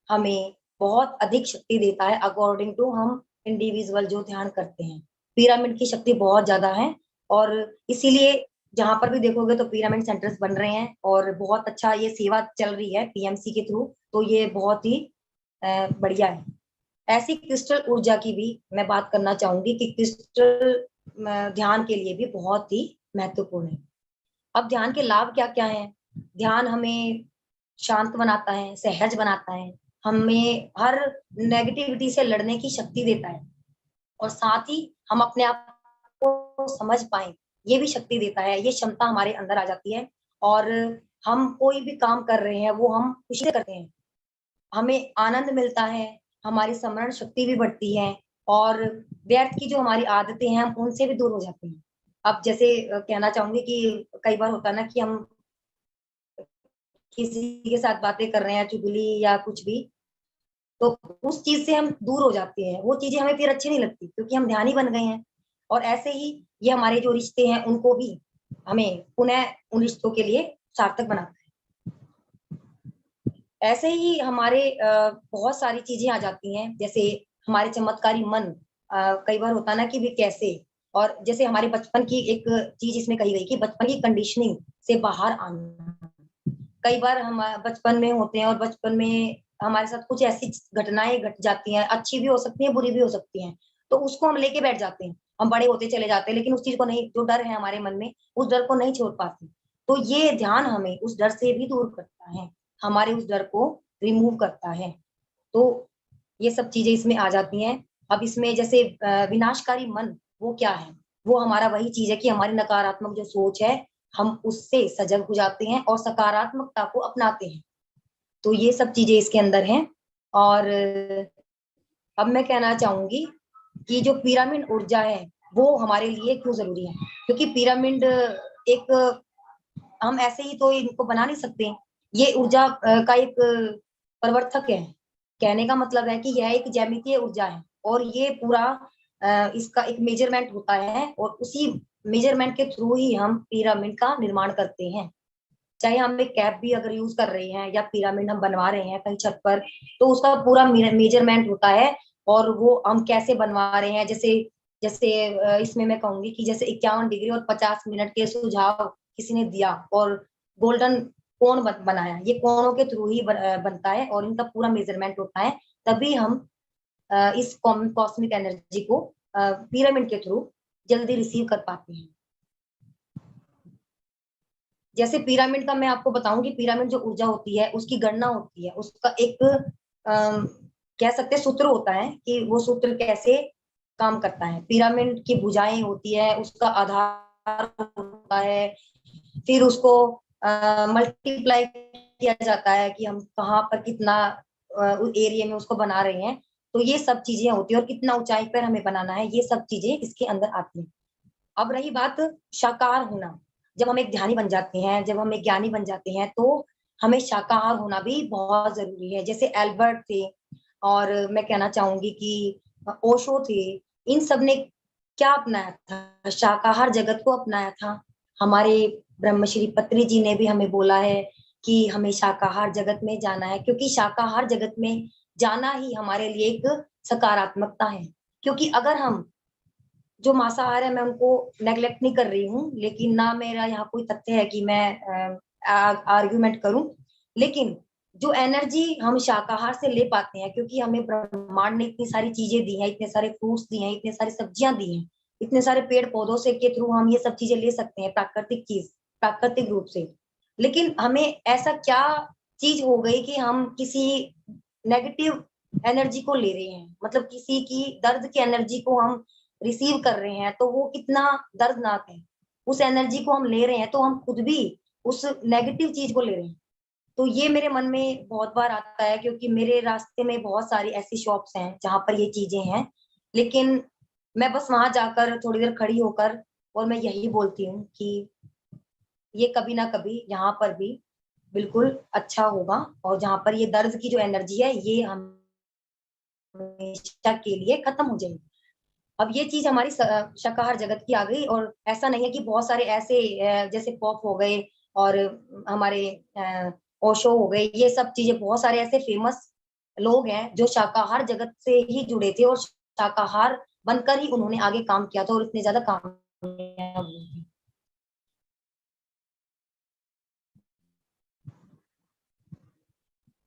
हमें बहुत अधिक शक्ति देता है, अकॉर्डिंग टू हम इंडिविजुअल जो ध्यान करते हैं। पिरामिड की शक्ति बहुत ज्यादा है और इसीलिए जहां पर भी देखोगे तो पिरामिड सेंटर्स बन रहे हैं और बहुत अच्छा ये सेवा चल रही है पीएमसी के थ्रू। तो ये बहुत ही बढ़िया है। ऐसी क्रिस्टल ऊर्जा की भी मैं बात करना चाहूंगी कि क्रिस्टल ध्यान के लिए भी बहुत ही महत्वपूर्ण है। अब ध्यान के लाभ क्या क्या हैं? ध्यान हमें शांत बनाता है, सहज बनाता है, हमें हर नेगेटिविटी से लड़ने की शक्ति देता है और साथ ही हम अपने आप को समझ पाए ये भी शक्ति देता है। ये क्षमता हमारे अंदर आ जाती है और हम कोई भी काम कर रहे हैं वो हम खुशी से करते हैं, हमें आनंद मिलता है, हमारी स्मरण शक्ति भी बढ़ती है और व्यर्थ की जो हमारी आदतें हैं हम उनसे भी दूर हो जाते हैं। अब जैसे कहना चाहूंगी कि कई बार होता है ना कि हम किसी के साथ बातें कर रहे हैं, चुगली या कुछ भी, तो उस चीज से हम दूर हो जाते हैं, वो चीजें हमें फिर अच्छी नहीं लगती क्योंकि हम ध्यानी बन गए हैं। और ऐसे ही ये हमारे जो रिश्ते हैं उनको भी हमें पुनः उन रिश्तों के लिए सार्थक बनाता है। ऐसे ही हमारे बहुत सारी चीजें आ जाती हैं, जैसे हमारे चमत्कारी मन, कई बार होता है ना कि भी कैसे, और जैसे हमारे बचपन की एक चीज इसमें कही गई कि बचपन की कंडीशनिंग से बाहर आना। कई बार हम बचपन में होते हैं और बचपन में हमारे साथ कुछ ऐसी घटनाएं घट जाती हैं, अच्छी भी हो सकती हैं बुरी भी हो सकती हैं, तो उसको हम लेके बैठ जाते हैं, हम बड़े होते चले जाते हैं लेकिन उस चीज को नहीं, जो डर है हमारे मन में उस डर को नहीं छोड़ पाते। तो ये ध्यान हमें उस डर से भी दूर करता है, हमारे उस डर को रिमूव करता है। तो ये सब चीजें इसमें आ जाती हैं। अब इसमें जैसे विनाशकारी मन वो क्या है? वो हमारा वही चीज है कि हमारी नकारात्मक जो सोच है हम उससे सजग हो जाते हैं और सकारात्मकता को अपनाते हैं। तो ये सब चीजें इसके अंदर हैं। और अब मैं कहना चाहूंगी कि जो पिरामिड ऊर्जा है वो हमारे लिए क्यों जरूरी है, क्योंकि पिरामिड एक, हम ऐसे ही तो इनको बना नहीं सकते, ये ऊर्जा का एक प्रवर्तक है। कहने का मतलब है कि यह एक ज्यामितीय ऊर्जा है और ये पूरा इसका एक मेजरमेंट होता है और उसी मेजरमेंट के थ्रू ही हम पिरामिड का निर्माण करते हैं। चाहे हम एक कैप भी अगर यूज कर रहे हैं या पिरामिड हम बनवा रहे हैं कहीं छत पर, तो उसका पूरा मेजरमेंट होता है और वो हम कैसे बनवा रहे हैं। जैसे जैसे इसमें मैं कहूंगी कि जैसे 51 डिग्री और 50 मिनट के सुझाव किसी ने दिया और गोल्डन कोण बनाया, ये कोणों के थ्रू ही बनता है और इनका पूरा मेजरमेंट होता है, तभी हम इस कॉस्मिक एनर्जी को पिरामिड के थ्रू जल्दी रिसीव कर पाते हैं। जैसे पिरामिड का मैं आपको बताऊं कि पिरामिड जो ऊर्जा होती है उसकी गणना होती है, उसका एक कह सकते हैं सूत्र होता है कि वो सूत्र कैसे काम करता है। पिरामिड की भुजाएं होती है, उसका आधार होता है, फिर उसको मल्टीप्लाई किया जाता है कि हम कहाँ पर कितना एरिया में उसको बना रहे हैं, तो ये सब चीजें होती है, और कितना ऊंचाई पर हमें बनाना है, ये सब चीजें इसके अंदर आती हैं। अब रही बात शाकाहार होना, जब हम एक ध्यानी बन जाते हैं, जब हम एक ज्ञानी बन जाते हैं, तो हमें शाकाहार होना भी बहुत जरूरी है। जैसे एल्बर्ट थे, और मैं कहना चाहूंगी कि ओशो थे, इन सब ने क्या अपनाया था? शाकाहार जगत को अपनाया था। हमारे ब्रह्मश्री पत्री जी ने भी हमें बोला है कि हमें शाकाहार जगत में जाना है, क्योंकि शाकाहार जगत में जाना ही हमारे लिए एक सकारात्मकता है। क्योंकि अगर हम जो मांसाहार है, मैं उनको नेग्लेक्ट नहीं कर रही हूँ, लेकिन ना मेरा यहाँ कोई तथ्य है कि मैं आर्ग्यूमेंट करूं, लेकिन जो एनर्जी हम शाकाहार से ले पाते हैं, क्योंकि हमें ब्रह्मांड ने इतनी सारी चीजें दी हैं, इतने सारे फ्रूट्स दिए हैं, इतने सारी सब्जियां दी हैं, इतने सारे पेड़ पौधों से के थ्रू हम ये सब चीजें ले सकते हैं, प्राकृतिक चीज, प्राकृतिक रूप से। लेकिन हमें ऐसा क्या चीज हो गई कि हम किसी नेगेटिव एनर्जी को ले रहे हैं, मतलब किसी की दर्द की एनर्जी को हम रिसीव कर रहे हैं, तो वो कितना दर्दनाक है। उस एनर्जी को हम ले रहे हैं, तो हम खुद भी उस नेगेटिव चीज को ले रहे हैं। तो ये मेरे मन में बहुत बार आता है, क्योंकि मेरे रास्ते में बहुत सारी ऐसी शॉप्स हैं जहां पर ये चीजें हैं, लेकिन मैं बस वहां जाकर थोड़ी देर खड़ी होकर और मैं यही बोलती हूँ कि ये कभी ना कभी यहाँ पर भी बिल्कुल अच्छा होगा, और जहां पर ये दर्द की जो एनर्जी है, ये हमेशा के लिए खत्म हो जाएगी। अब ये चीज हमारी शाकाहार जगत की आ गई, और ऐसा नहीं है कि बहुत सारे ऐसे जैसे पॉप हो गए, और हमारे ओशो हो गए, ये सब चीजें, बहुत सारे ऐसे फेमस लोग हैं जो शाकाहार जगत से ही जुड़े थे, और शाकाहार बनकर ही उन्होंने आगे काम किया था, और इतने ज्यादा कामयाब हुए थे।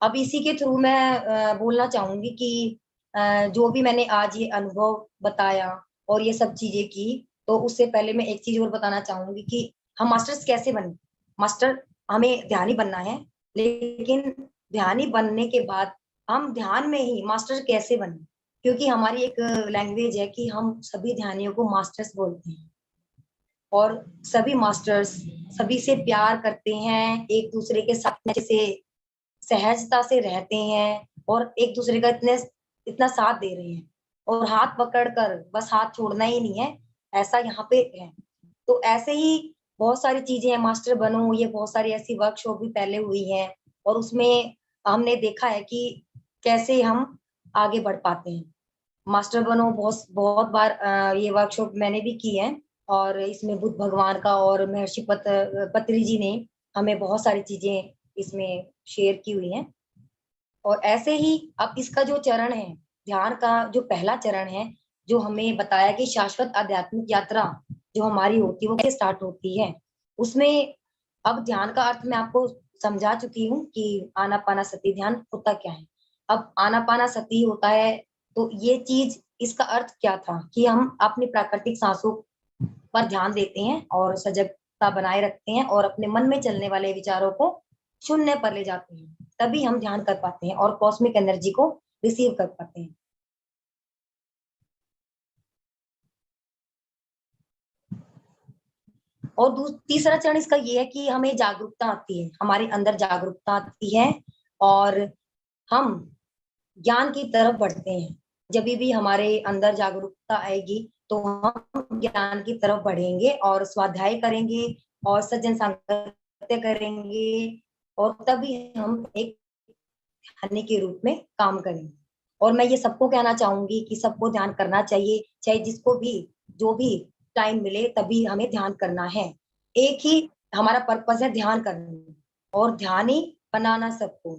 अब इसी के थ्रू मैं बोलना चाहूंगी कि जो भी मैंने आज ये अनुभव बताया और ये सब चीजें की, तो उससे पहले मैं एक चीज और बताना चाहूंगी कि हम मास्टर्स कैसे बने। मास्टर हमें ध्यानी बनना है, लेकिन ध्यानी बनने के बाद हम ध्यान में ही मास्टर कैसे बने, क्योंकि हमारी एक लैंग्वेज है कि हम सभी ध्यानियों को मास्टर्स बोलते हैं, और सभी मास्टर्स सभी से प्यार करते हैं, एक दूसरे के साथ अच्छे से सहजता से रहते हैं, और एक दूसरे का इतना साथ दे रहे हैं, और हाथ पकड़कर बस हाथ छोड़ना ही नहीं है, ऐसा यहाँ पे है। तो ऐसे ही बहुत सारी चीजें हैं, मास्टर बनो, ये बहुत सारी ऐसी वर्कशॉप भी पहले हुई हैं, और उसमें हमने देखा है कि कैसे हम आगे बढ़ पाते हैं। मास्टर बनो बहुत बहुत बार ये वर्कशॉप मैंने भी की है, और इसमें बुद्ध भगवान का और महर्षि पत्री जी ने हमें बहुत सारी चीजें इसमें शेयर की हुई हैं। और ऐसे ही अब इसका जो चरण है, ध्यान का जो पहला चरण है, जो हमें बताया कि शाश्वत आध्यात्मिक यात्रा जो हमारी होती है वो कैसे स्टार्ट होती है, उसमें अब ध्यान का अर्थ मैं आपको समझा चुकी हूँ कि आनापानासती ध्यान होता क्या है। अब आनापानासती होता है, तो ये चीज, इसका अर्थ क्या था कि हम अपनी प्राकृतिक सांसों पर ध्यान देते हैं और सजगता बनाए रखते हैं, और अपने मन में चलने वाले विचारों को शून्य पर ले जाते हैं, तभी हम ध्यान कर पाते हैं और कॉस्मिक एनर्जी को रिसीव कर पाते हैं। और तीसरा चरण इसका ये है कि हमें जागरूकता आती है, हमारे अंदर जागरूकता आती है, और हम ज्ञान की तरफ बढ़ते हैं। जब भी हमारे अंदर जागरूकता आएगी, तो हम ज्ञान की तरफ बढ़ेंगे, और स्वाध्याय करेंगे, और सज्जन सांगत्य करेंगे, और तभी हम एक ध्यानी के रूप में काम करेंगे। और मैं ये सबको कहना चाहूंगी कि सबको ध्यान करना चाहिए, चाहे जिसको भी जो भी टाइम मिले, तभी हमें ध्यान करना है। एक ही हमारा पर्पस है ध्यान करना, और ध्यान ही बनाना सबको,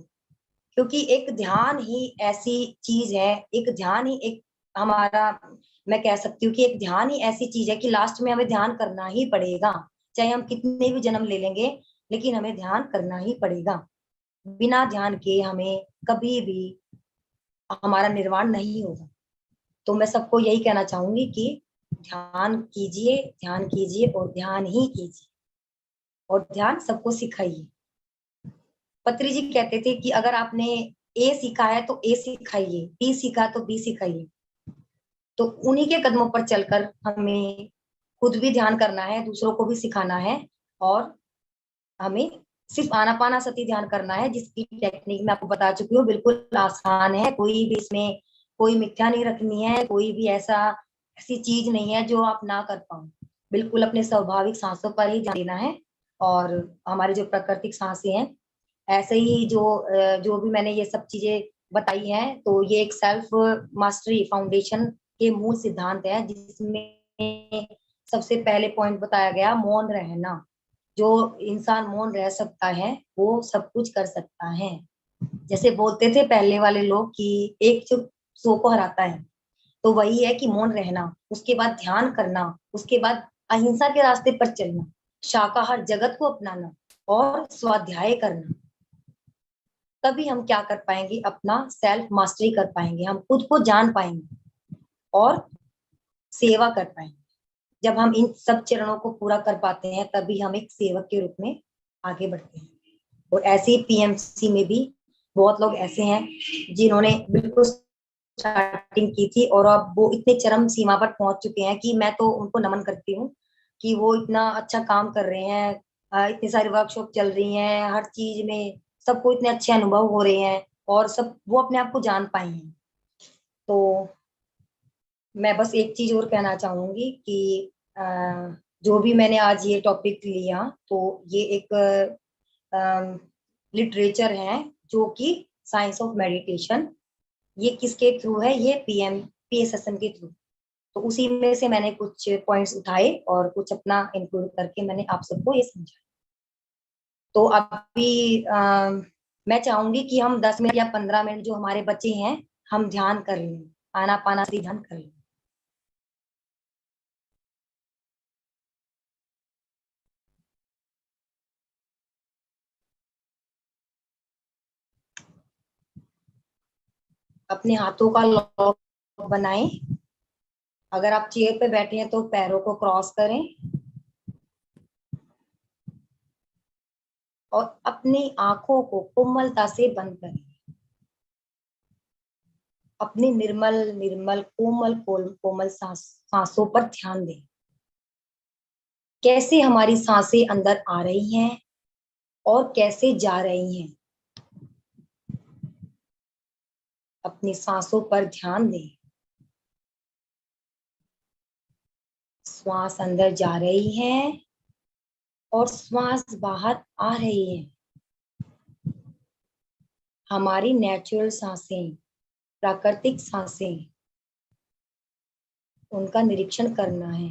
क्योंकि एक ध्यान ही ऐसी चीज है, एक ध्यान ही एक हमारा, मैं कह सकती हूँ कि एक ध्यान ही ऐसी चीज है कि लास्ट में हमें ध्यान करना ही पड़ेगा, चाहे हम कितने भी जन्म ले लेंगे, लेकिन हमें ध्यान करना ही पड़ेगा। बिना ध्यान के हमें कभी भी हमारा निर्वाण नहीं होगा। तो मैं सबको यही कहना चाहूंगी कि ध्यान कीजिए, ध्यान कीजिए, और ध्यान ही कीजिए, और ध्यान सबको सिखाइए। पत्री जी कहते थे कि अगर आपने ए सीखा है तो ए सिखाइए, बी सीखा तो बी सिखाइए। तो उन्हीं के कदमों पर चलकर हमें खुद भी ध्यान करना है, दूसरों को भी सिखाना है, और हमें सिर्फ आनापानासती ध्यान करना है, जिसकी टेक्निक मैं आपको बता चुकी हूँ, बिल्कुल आसान है। कोई भी इसमें कोई मिथ्या नहीं रखनी है, कोई भी ऐसी चीज नहीं है जो आप ना कर पाओ। बिल्कुल अपने स्वाभाविक सांसों पर ही ध्यान देना है। और हमारी जो प्राकृतिक सांसें हैं, ऐसे ही जो भी मैंने ये सब चीजें बताई हैं, तो ये एक सेल्फ मास्टरी फाउंडेशन के मूल सिद्धांत है, जिसमें सबसे पहले पॉइंट बताया गया मौन रहना। जो इंसान मौन रह सकता है वो सब कुछ कर सकता है। जैसे बोलते थे पहले वाले लोग कि एक चुप 100 को हराता है, तो वही है कि मौन रहना, उसके बाद ध्यान करना, उसके बाद अहिंसा के रास्ते पर चलना, शाकाहार जगत को अपनाना और स्वाध्याय करना। तभी हम क्या कर पाएंगे, अपना सेल्फ मास्टरी कर पाएंगे, हम खुद को जान पाएंगे और सेवा कर पाएंगे। जब हम इन सब चरणों को पूरा कर पाते हैं, तभी हम एक सेवक के रूप में आगे बढ़ते हैं। और ऐसे ही पीएमसी में भी बहुत लोग ऐसे हैं जिन्होंने बिल्कुल स्टार्टिंग की थी, और अब वो इतने चरम सीमा पर पहुंच चुके हैं कि मैं तो उनको नमन करती हूँ कि वो इतना अच्छा काम कर रहे हैं। इतनी सारी वर्कशॉप चल रही हैं, हर चीज में सबको इतने अच्छे अनुभव हो रहे हैं, और सब वो अपने आप को जान पाए हैं। तो मैं बस एक चीज और कहना चाहूंगी कि अ, जो भी मैंने आज ये टॉपिक लिया, तो ये एक लिटरेचर है जो कि साइंस ऑफ मेडिटेशन, ये किसके थ्रू है, ये पीएसएसएम के थ्रू। तो उसी में से मैंने कुछ पॉइंट्स उठाए और कुछ अपना इंक्लूड करके मैंने आप सबको ये समझा। तो अभी मैं चाहूंगी कि हम 10 मिनट या 15 मिनट जो हमारे बच्चे हैं, हम ध्यान कर लें, आनापाना से ध्यान कर लें। अपने हाथों का लॉक बनाएं। अगर आप चेयर पे बैठे हैं तो पैरों को क्रॉस करें और अपनी आंखों को कोमलता से बंद करें। अपनी निर्मल निर्मल कोमल कोमल सांसों पर ध्यान दें। कैसे हमारी सांसें अंदर आ रही हैं और कैसे जा रही हैं। अपनी सांसों पर ध्यान दें। श्वास अंदर जा रही है और श्वास बाहर आ रही है। हमारी नेचुरल सांसें, प्राकृतिक सांसें, उनका निरीक्षण करना है।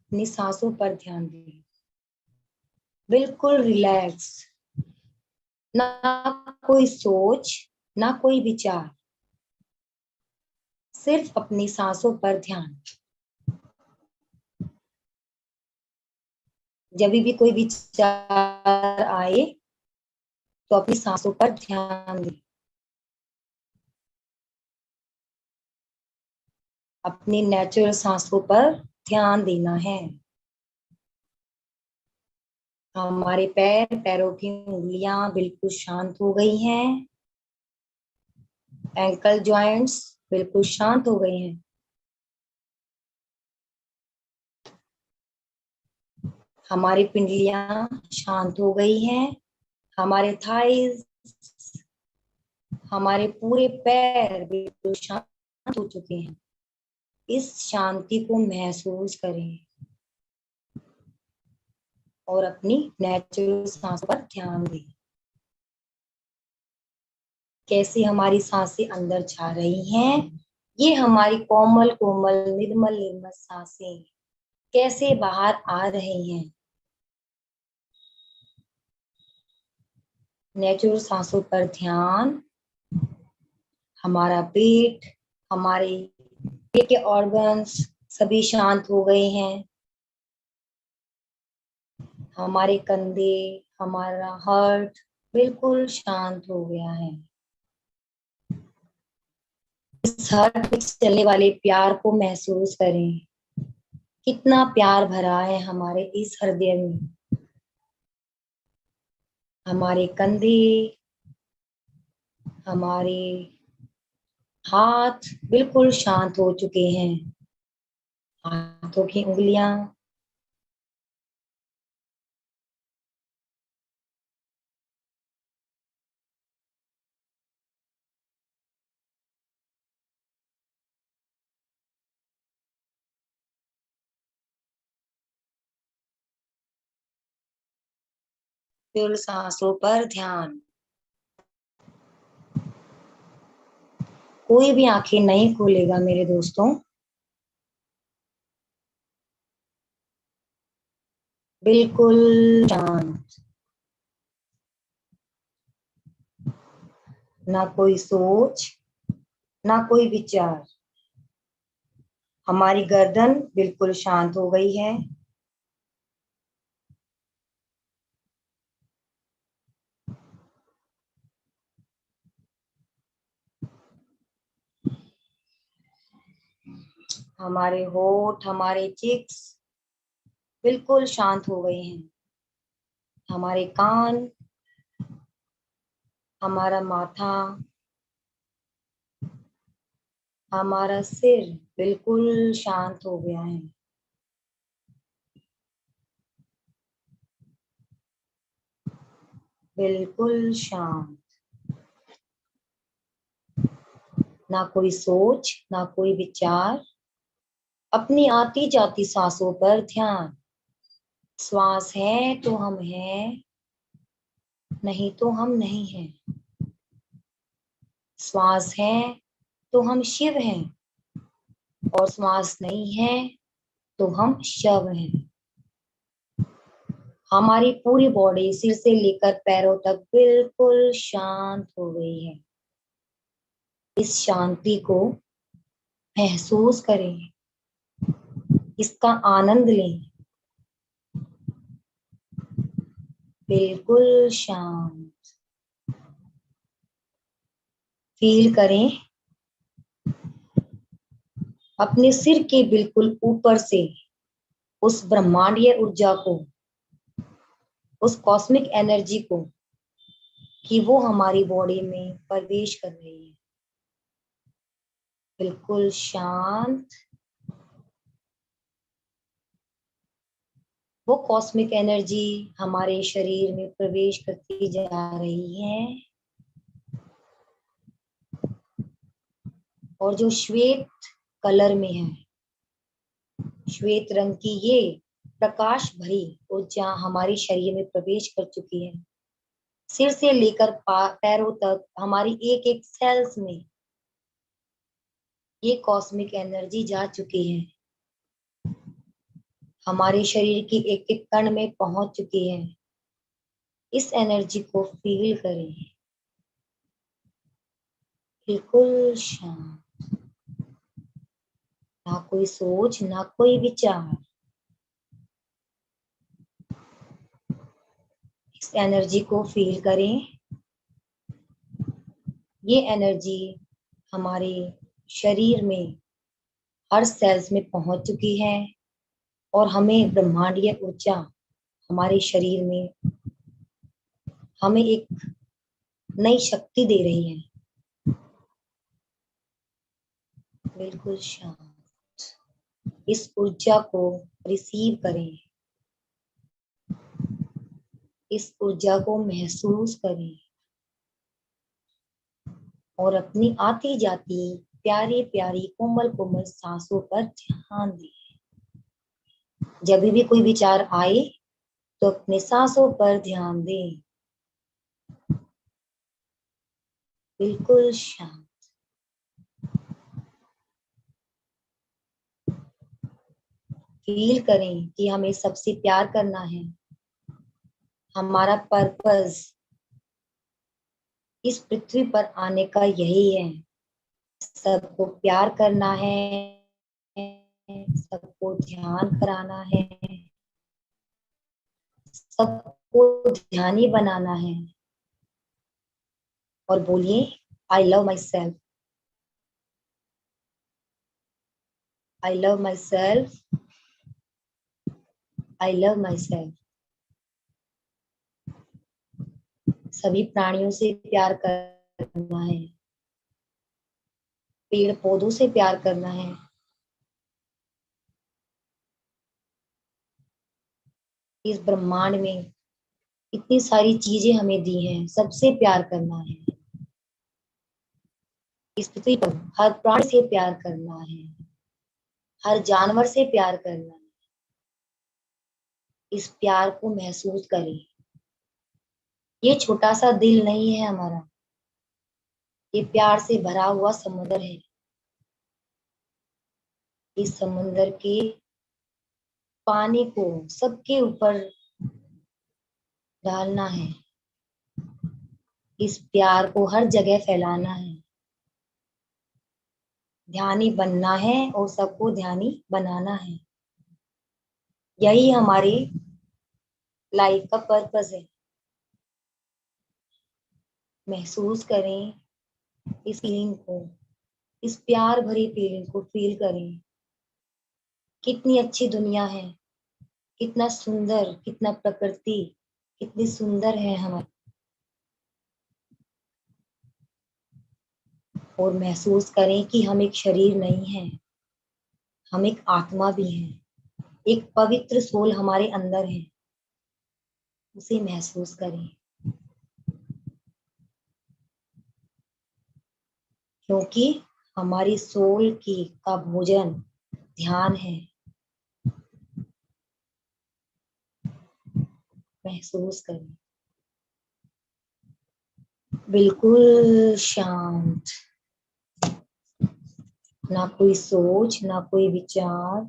अपनी सांसों पर ध्यान दें। बिल्कुल रिलैक्स, ना कोई सोच, ना कोई विचार, सिर्फ अपनी सांसों पर ध्यान। जब भी कोई विचार आए तो अपनी सांसों पर ध्यान दें। अपनी नेचुरल सांसों पर ध्यान देना है। हमारे पैरों की उंगलियां बिल्कुल शांत हो गई हैं। एंकल जॉइंट्स बिल्कुल शांत हो गए हैं। हमारी पिंडलियां शांत हो गई हैं। हमारे थाइज, हमारे पूरे पैर बिल्कुल शांत हो चुके हैं। इस शांति को महसूस करें और अपनी नेचुरल सांस पर ध्यान दें। कैसे हमारी सांसें अंदर जा रही हैं, ये हमारी कोमल कोमल निर्मल निर्मल सांसें कैसे बाहर आ रही हैं। नेचुरल सांसों पर ध्यान। हमारा पेट, हमारे पेट के ऑर्गन्स सभी शांत हो गए हैं। हमारे कंधे, हमारा हार्ट बिल्कुल शांत हो गया है। इस हार्ट में चलने वाले प्यार को महसूस करें। कितना प्यार भरा है हमारे इस हृदय में। हमारे कंधे, हमारे हाथ बिल्कुल शांत हो चुके हैं। हाथों की उंगलियां केवल सांसों पर ध्यान। कोई भी आंखें नहीं खोलेगा मेरे दोस्तों। बिल्कुल शांत, ना कोई सोच, ना कोई विचार। हमारी गर्दन बिल्कुल शांत हो गई है। हमारे होठ, हमारे चिक्स बिल्कुल शांत हो गए हैं। हमारे कान, हमारा माथा, हमारा सिर बिल्कुल शांत हो गया है। बिल्कुल शांत, ना कोई सोच, ना कोई विचार। अपनी आती जाती सांसों पर ध्यान। श्वास है तो हम हैं, नहीं तो हम नहीं हैं। श्वास है तो हम शिव हैं, और श्वास नहीं है तो हम शव हैं। हमारी पूरी बॉडी सिर से लेकर पैरों तक बिल्कुल शांत हो गई है। इस शांति को महसूस करें, इसका आनंद लें। बिल्कुल शांत। फील करें अपने सिर के बिल्कुल ऊपर से उस ब्रह्मांडीय ऊर्जा को, उस कॉस्मिक एनर्जी को, कि वो हमारी बॉडी में प्रवेश कर रही है। बिल्कुल शांत। वो कॉस्मिक एनर्जी हमारे शरीर में प्रवेश करती जा रही है, और जो श्वेत कलर में है, श्वेत रंग की ये प्रकाश भरी ऊर्जा हमारे शरीर में प्रवेश कर चुकी है। सिर से लेकर पैरों तक हमारी एक एक सेल्स में ये कॉस्मिक एनर्जी जा चुकी है। हमारे शरीर की एक एक कण में पहुंच चुकी है। इस एनर्जी को फील करें। बिल्कुल शांत, ना कोई सोच, ना कोई विचार। इस एनर्जी को फील करें। ये एनर्जी हमारे शरीर में हर सेल्स में पहुंच चुकी है, और हमें ब्रह्मांडीय ऊर्जा हमारे शरीर में हमें एक नई शक्ति दे रही है। बिल्कुल शांत। इस ऊर्जा को रिसीव करें, इस ऊर्जा को महसूस करें, और अपनी आती जाती प्यारी प्यारी कोमल कोमल सांसों पर ध्यान दें। जब भी कोई विचार आए तो अपने सांसों पर ध्यान दें। बिल्कुल शांत। फील करें कि हमें सबसे प्यार करना है। हमारा पर्पस इस पृथ्वी पर आने का यही है। सबको प्यार करना है, सबको ध्यान कराना है, सबको ध्यानी बनाना है। और बोलिए, I love my self, I love my self, I love my self. सभी प्राणियों से प्यार करना है, पेड़ पौधों से प्यार करना है, इस ब्रह्मांड में इतनी सारी चीजें हमें दी हैं, सबसे प्यार करना है। इस पृथ्वी पर हर प्राणी से प्यार करना है, हर जानवर से प्यार करना है। इस प्यार को महसूस करें। ये छोटा सा दिल नहीं है हमारा, ये प्यार से भरा हुआ समुद्र है। इस समुद्र के पानी को सबके ऊपर डालना है, इस प्यार को हर जगह फैलाना है, ध्यानी बनना है और सबको ध्यानी बनाना है। यही हमारी लाइफ का पर्पस है। महसूस करें इस फीलिंग को, इस प्यार भरी फीलिंग को फील करें। कितनी अच्छी दुनिया है, कितना सुंदर, कितना प्रकृति कितनी सुंदर है हमारी। और महसूस करें कि हम एक शरीर नहीं है, हम एक आत्मा भी हैं, एक पवित्र सोल हमारे अंदर है, उसे महसूस करें। क्योंकि हमारी सोल की का भोजन ध्यान है। महसूस करें, बिल्कुल शांत, ना कोई सोच, ना कोई विचार,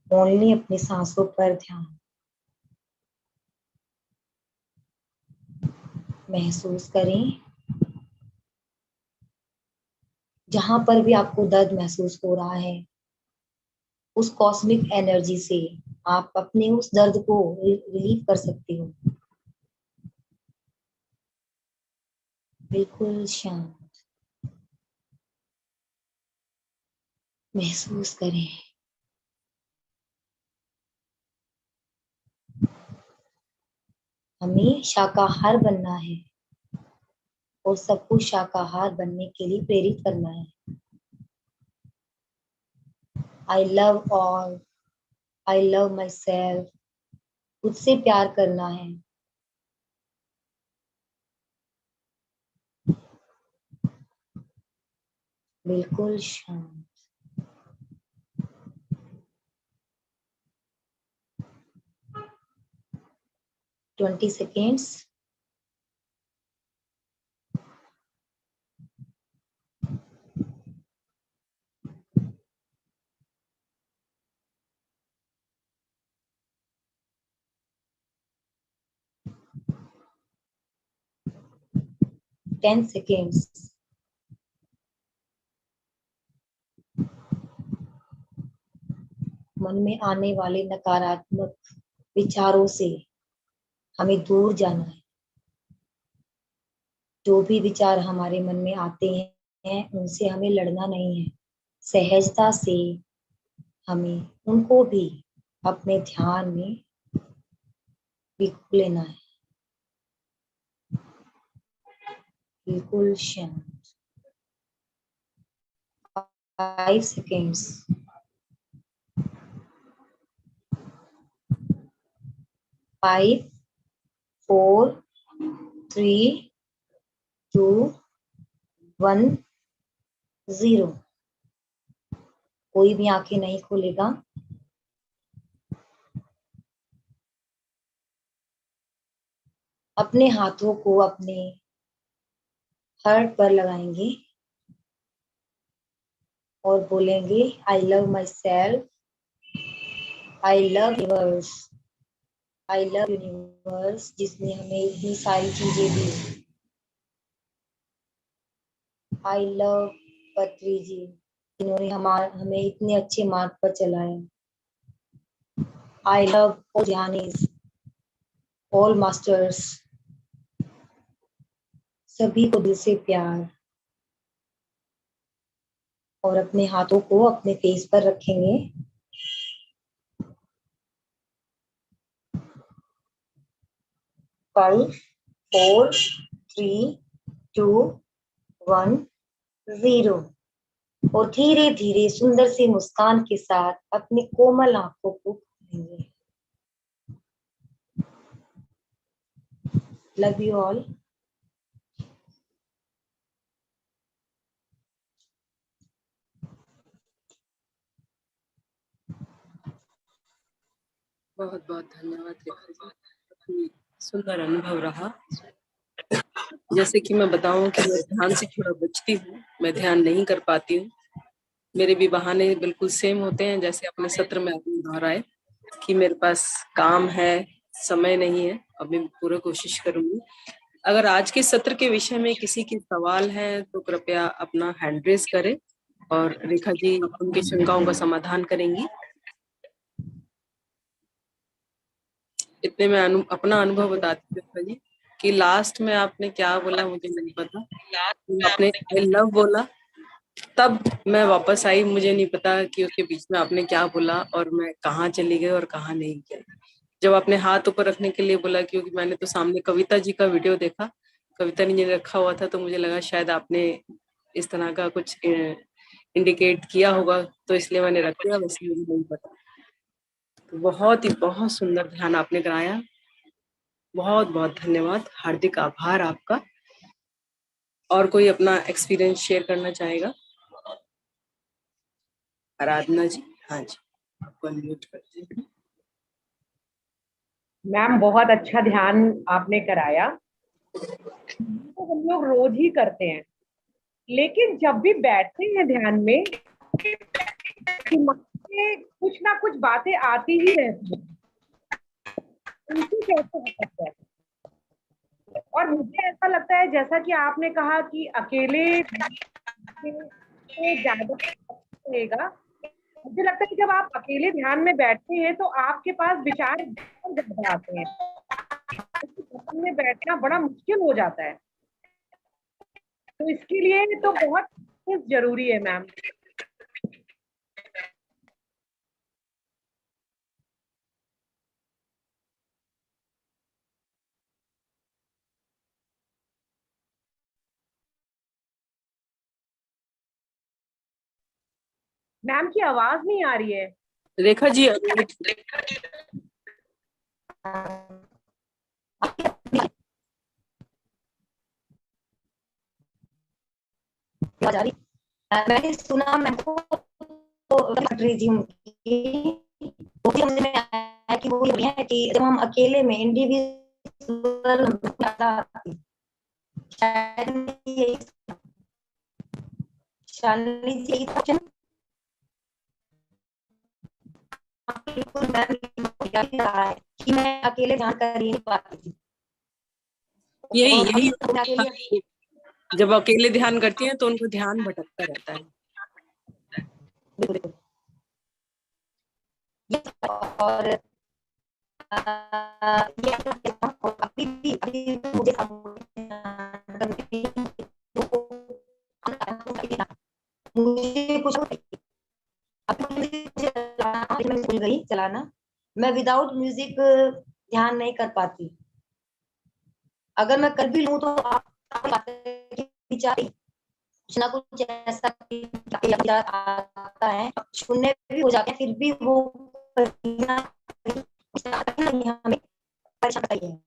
ओनली अपनी सांसों पर ध्यान। महसूस करें जहां पर भी आपको दर्द महसूस हो रहा है, उस कॉस्मिक एनर्जी से आप अपने उस दर्द को रिलीव कर सकते हो। बिल्कुल शांत। महसूस करें हमें शाकाहार बनना है और सबको शाकाहार बनने के लिए प्रेरित करना है। आई love all, I love my self, खुद से प्यार करना है। बिल्कुल शांत। 20 सेकेंड्स। Ten seconds. मन में आने वाले नकारात्मक विचारों से हमें दूर जाना है। जो भी विचार हमारे मन में आते हैं उनसे हमें लड़ना नहीं है। सहजता से हमें उनको भी अपने ध्यान में बिल्कुल लेना है। बिल्कुल शांत। 5 सेकेंड्स। 5, 4, 3, 2, 1, 0। कोई भी आंखें नहीं खोलेगा। अपने हाथों को अपने हार्ट पर लगाएंगे और बोलेंगे I love my self, I love universe, I love universe जिसने हमें इतनी सारी चीजें दी। आई लव पत्री जी जिन्होंने हमें इतने अच्छे मार्ग पर चलाया। आई लव ऑल ध्यानीज, ऑल मास्टर्स, सभी को दिल से प्यार। और अपने हाथों को अपने फेस पर रखेंगे। फाइव, 4, 3, 2, 1, 0। और धीरे धीरे सुंदर सी मुस्कान के साथ अपनी कोमल आंखों को खोलेंगे। Love you all. बहुत बहुत धन्यवाद रेखा जी। सुंदर अनुभव रहा। जैसे कि मैं बताऊं कि मैं ध्यान से थोड़ा बचती हूँ, मैं ध्यान नहीं कर पाती हूँ। मेरे भी बहाने बिल्कुल सेम होते हैं जैसे अपने सत्र में आपने दोहराए कि मेरे पास काम है, समय नहीं है। अब मैं पूरा कोशिश करूंगी। अगर आज के सत्र के विषय में किसी के सवाल है तो कृपया अपना हैंड रेज करें और रेखा जी उनकी शंकाओं का समाधान करेंगी। इतने में अपना अनुभव बताती हूँ रेखा जी कि लास्ट में आपने क्या बोला मुझे नहीं पता। आपने आई लव बोला, तब मैं वापस आई, मुझे नहीं पता कि उसके बीच में आपने क्या बोला और मैं कहाँ चली गई और कहाँ नहीं गई। जब आपने हाथ ऊपर रखने के लिए बोला, क्योंकि मैंने तो सामने कविता जी का वीडियो देखा, कविता जी ने रखा हुआ था, तो मुझे लगा शायद आपने इस तरह का कुछ इंडिकेट किया होगा, तो इसलिए मैंने रख दिया, वैसे मुझे नहीं पता। तो बहुत सुंदर ध्यान आपने कराया। बहुत बहुत धन्यवाद, हार्दिक आभार आपका। और कोई अपना एक्सपीरियंस शेयर करना चाहेगा? आराधना जी, हाँ जी, आपको अनम्यूट कर दीजिए। मैम बहुत अच्छा ध्यान आपने कराया। तो हम लोग रोज ही करते हैं, लेकिन जब भी बैठते हैं ध्यान में दिमाग में कुछ ना कुछ बातें आती ही रहती हैं। उनसे कैसे हो सकता है? और मुझे ऐसा लगता है जैसा कि आपने कहा कि अकेले से ज्यादा रहेगा। मुझे लगता है कि जब आप अकेले ध्यान में बैठते हैं तो आपके पास विचार बहुत ज्यादा आते हैं। ध्यान में बैठना बड़ा मुश्किल हो जाता है, तो इसके लिए तो बहुत जरूरी है मैम। मैम की आवाज नहीं आ रही है। रेखा जी unmute। मैंने सुना, मैं को पढ़ रही थी उनकी, वो भी समझ में आया कि वो ये है कि जब हम अकेले में इंडिविजुअल ज्यादा आती, शायद यही, शालिनी जी यही क्वेश्चन। बिल्कुल मैम रहा है कि मैं अकेले ध्यान कर ही नहीं पाती थी। यही और यही अकेले जब अकेले ध्यान करती हैं तो उनका ध्यान भटकता रहता है। और ये अभी भी मुझे मुझे कुछ मैं भूल गई चलाना। मैं विदाउट म्यूजिक ध्यान नहीं कर पाती। अगर मैं कर भी लूं तो आप विचार कुछ ना कुछ ऐसा आता है, शून्य भी हो जाते हैं, फिर भी वो हमें परेशान करता ही है,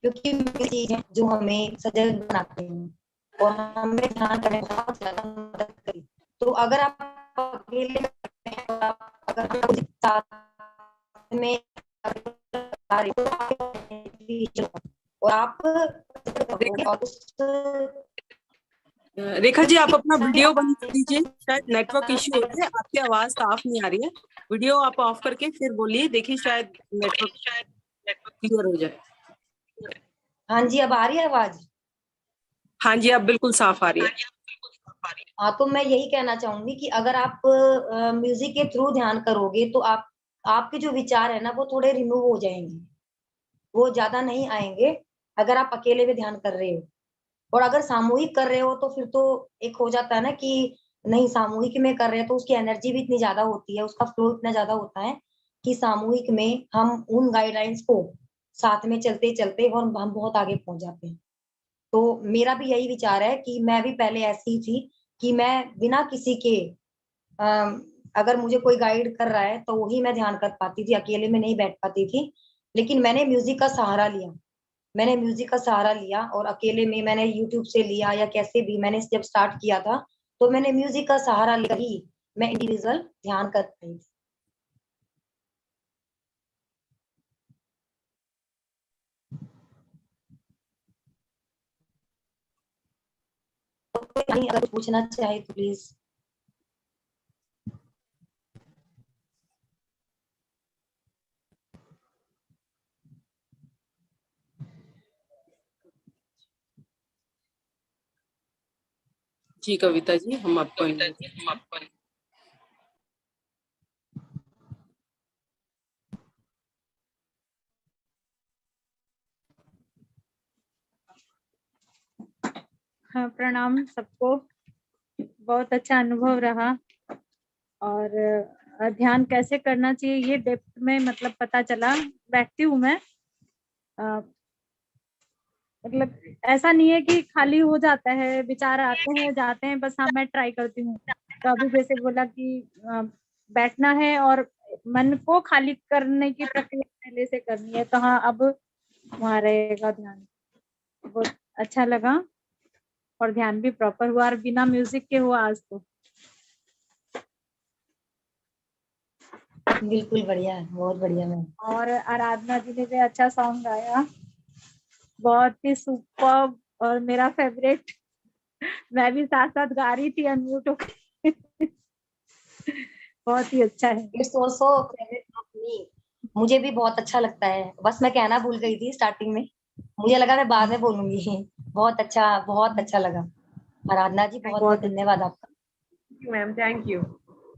क्योंकि ये चीज है जो हमें सजग बनाते हैं और हमें ध्यान करने में बहुत ज्यादा मदद करी। तो अगर आप अकेले हैं और आप अगर साथ में और आप और उस रेखा जी आप अपना वीडियो बंद कर दीजिए, शायद नेटवर्क इश्यू होता है, आपकी आवाज साफ नहीं आ रही है। वीडियो आप ऑफ करके फिर बोलिए, देखिए शायद नेटवर्क क्लियर हो जाए। हाँ जी, अब आ रही है आवाज? हाँ जी, आप बिल्कुल साफ आ रही है। हाँ, तो मैं यही कहना चाहूंगी कि अगर आप म्यूजिक के थ्रू ध्यान करोगे तो आप आपके जो विचार है ना वो थोड़े रिमूव हो जाएंगे, वो ज्यादा नहीं आएंगे अगर आप अकेले में ध्यान कर रहे हो। और अगर सामूहिक कर रहे हो तो फिर तो एक हो जाता है ना कि नहीं, सामूहिक में कर रहे हैं तो उसकी एनर्जी भी इतनी ज्यादा होती है, उसका फ्लो इतना ज्यादा होता है कि सामूहिक में हम उन गाइडलाइंस को साथ में चलते चलते और हम बहुत आगे पहुंच जाते हैं। तो मेरा भी यही विचार है कि मैं भी पहले ऐसी ही थी कि मैं बिना किसी के अगर मुझे कोई गाइड कर रहा है तो वही मैं ध्यान कर पाती थी, अकेले में नहीं बैठ पाती थी। लेकिन मैंने म्यूजिक का सहारा लिया, मैंने म्यूजिक का सहारा लिया और अकेले में मैंने यूट्यूब से लिया या कैसे भी मैंने जब स्टार्ट किया था तो मैंने म्यूजिक का सहारा लिया ही मैं इंडिविजुअल ध्यान कर पाई। अगर कुछ पूछना चाहे तो प्लीज। जी कविता जी, हम आपको हाँ, प्रणाम सबको। बहुत अच्छा अनुभव रहा और ध्यान कैसे करना चाहिए ये डेप्थ में मतलब पता चला। बैठती हूँ मैं, मतलब ऐसा नहीं है कि खाली हो जाता है, विचार आते हैं जाते हैं, बस हाँ मैं ट्राई करती हूँ। तो अभी जैसे बोला कि बैठना है और मन को खाली करने की प्रक्रिया पहले से करनी है, तो हाँ अब वहाँ रहेगा ध्यान। बहुत अच्छा लगा और ध्यान भी प्रॉपर हुआ और बिना म्यूजिक के हुआ आज तो। बिल्कुल बढ़िया है, बहुत बढ़िया मैम। और आराधना जी ने भी अच्छा सॉन्ग गाया, बहुत ही सुपर और मेरा फेवरेट। मैं भी साथ साथ गा रही थी अनम्यूट होकर। बहुत ही अच्छा है। It's also favourite of me. मुझे भी बहुत अच्छा लगता है, बस मैं कहना भूल गई थी स्टार्टिंग में, मुझे लगा मैं बाद में बोलूंगी। बहुत अच्छा लगा। आराधना जी बहुत बहुत बहुत अच्छा धन्यवाद आपका। Ma'am, thank you.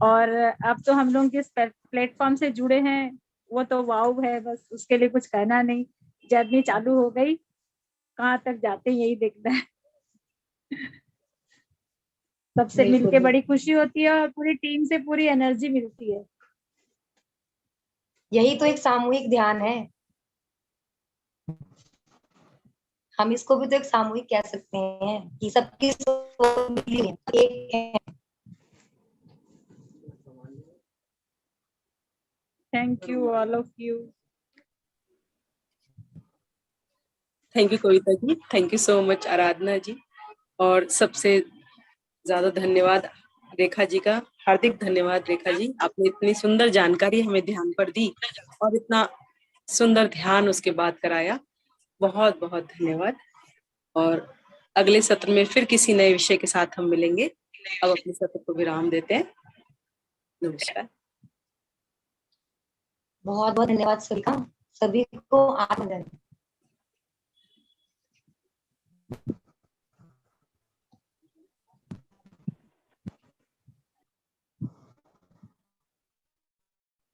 और अब तो हम लोग जिस प्लेटफॉर्म से जुड़े हैं वो तो वाव है, बस उसके लिए कुछ कहना नहीं। जर्नी चालू हो गई, कहाँ तक जाते हैं यही देखना है। सबसे बिल्कुल मिलके बड़ी बिल्कुल, खुशी होती है और पूरी टीम से पूरी एनर्जी मिलती है। यही तो एक सामूहिक ध्यान है। हम इसको भी तो एक सामूहिक कह सकते हैं कि सबकी सोच मिली है, एक है। Thank you all of you. Thank you Kavita ji, thank you so much Aradhana ji. और सबसे ज्यादा धन्यवाद रेखा जी का, हार्दिक धन्यवाद रेखा जी, आपने इतनी सुंदर जानकारी हमें ध्यान पर दी और इतना सुंदर ध्यान उसके बाद कराया। बहुत बहुत धन्यवाद। और अगले सत्र में फिर किसी नए विषय के साथ हम मिलेंगे। अब अपने सत्र को विराम देते हैं। नमस्कार। बहुत बहुत धन्यवाद सभी का, सभी को आत्मदन।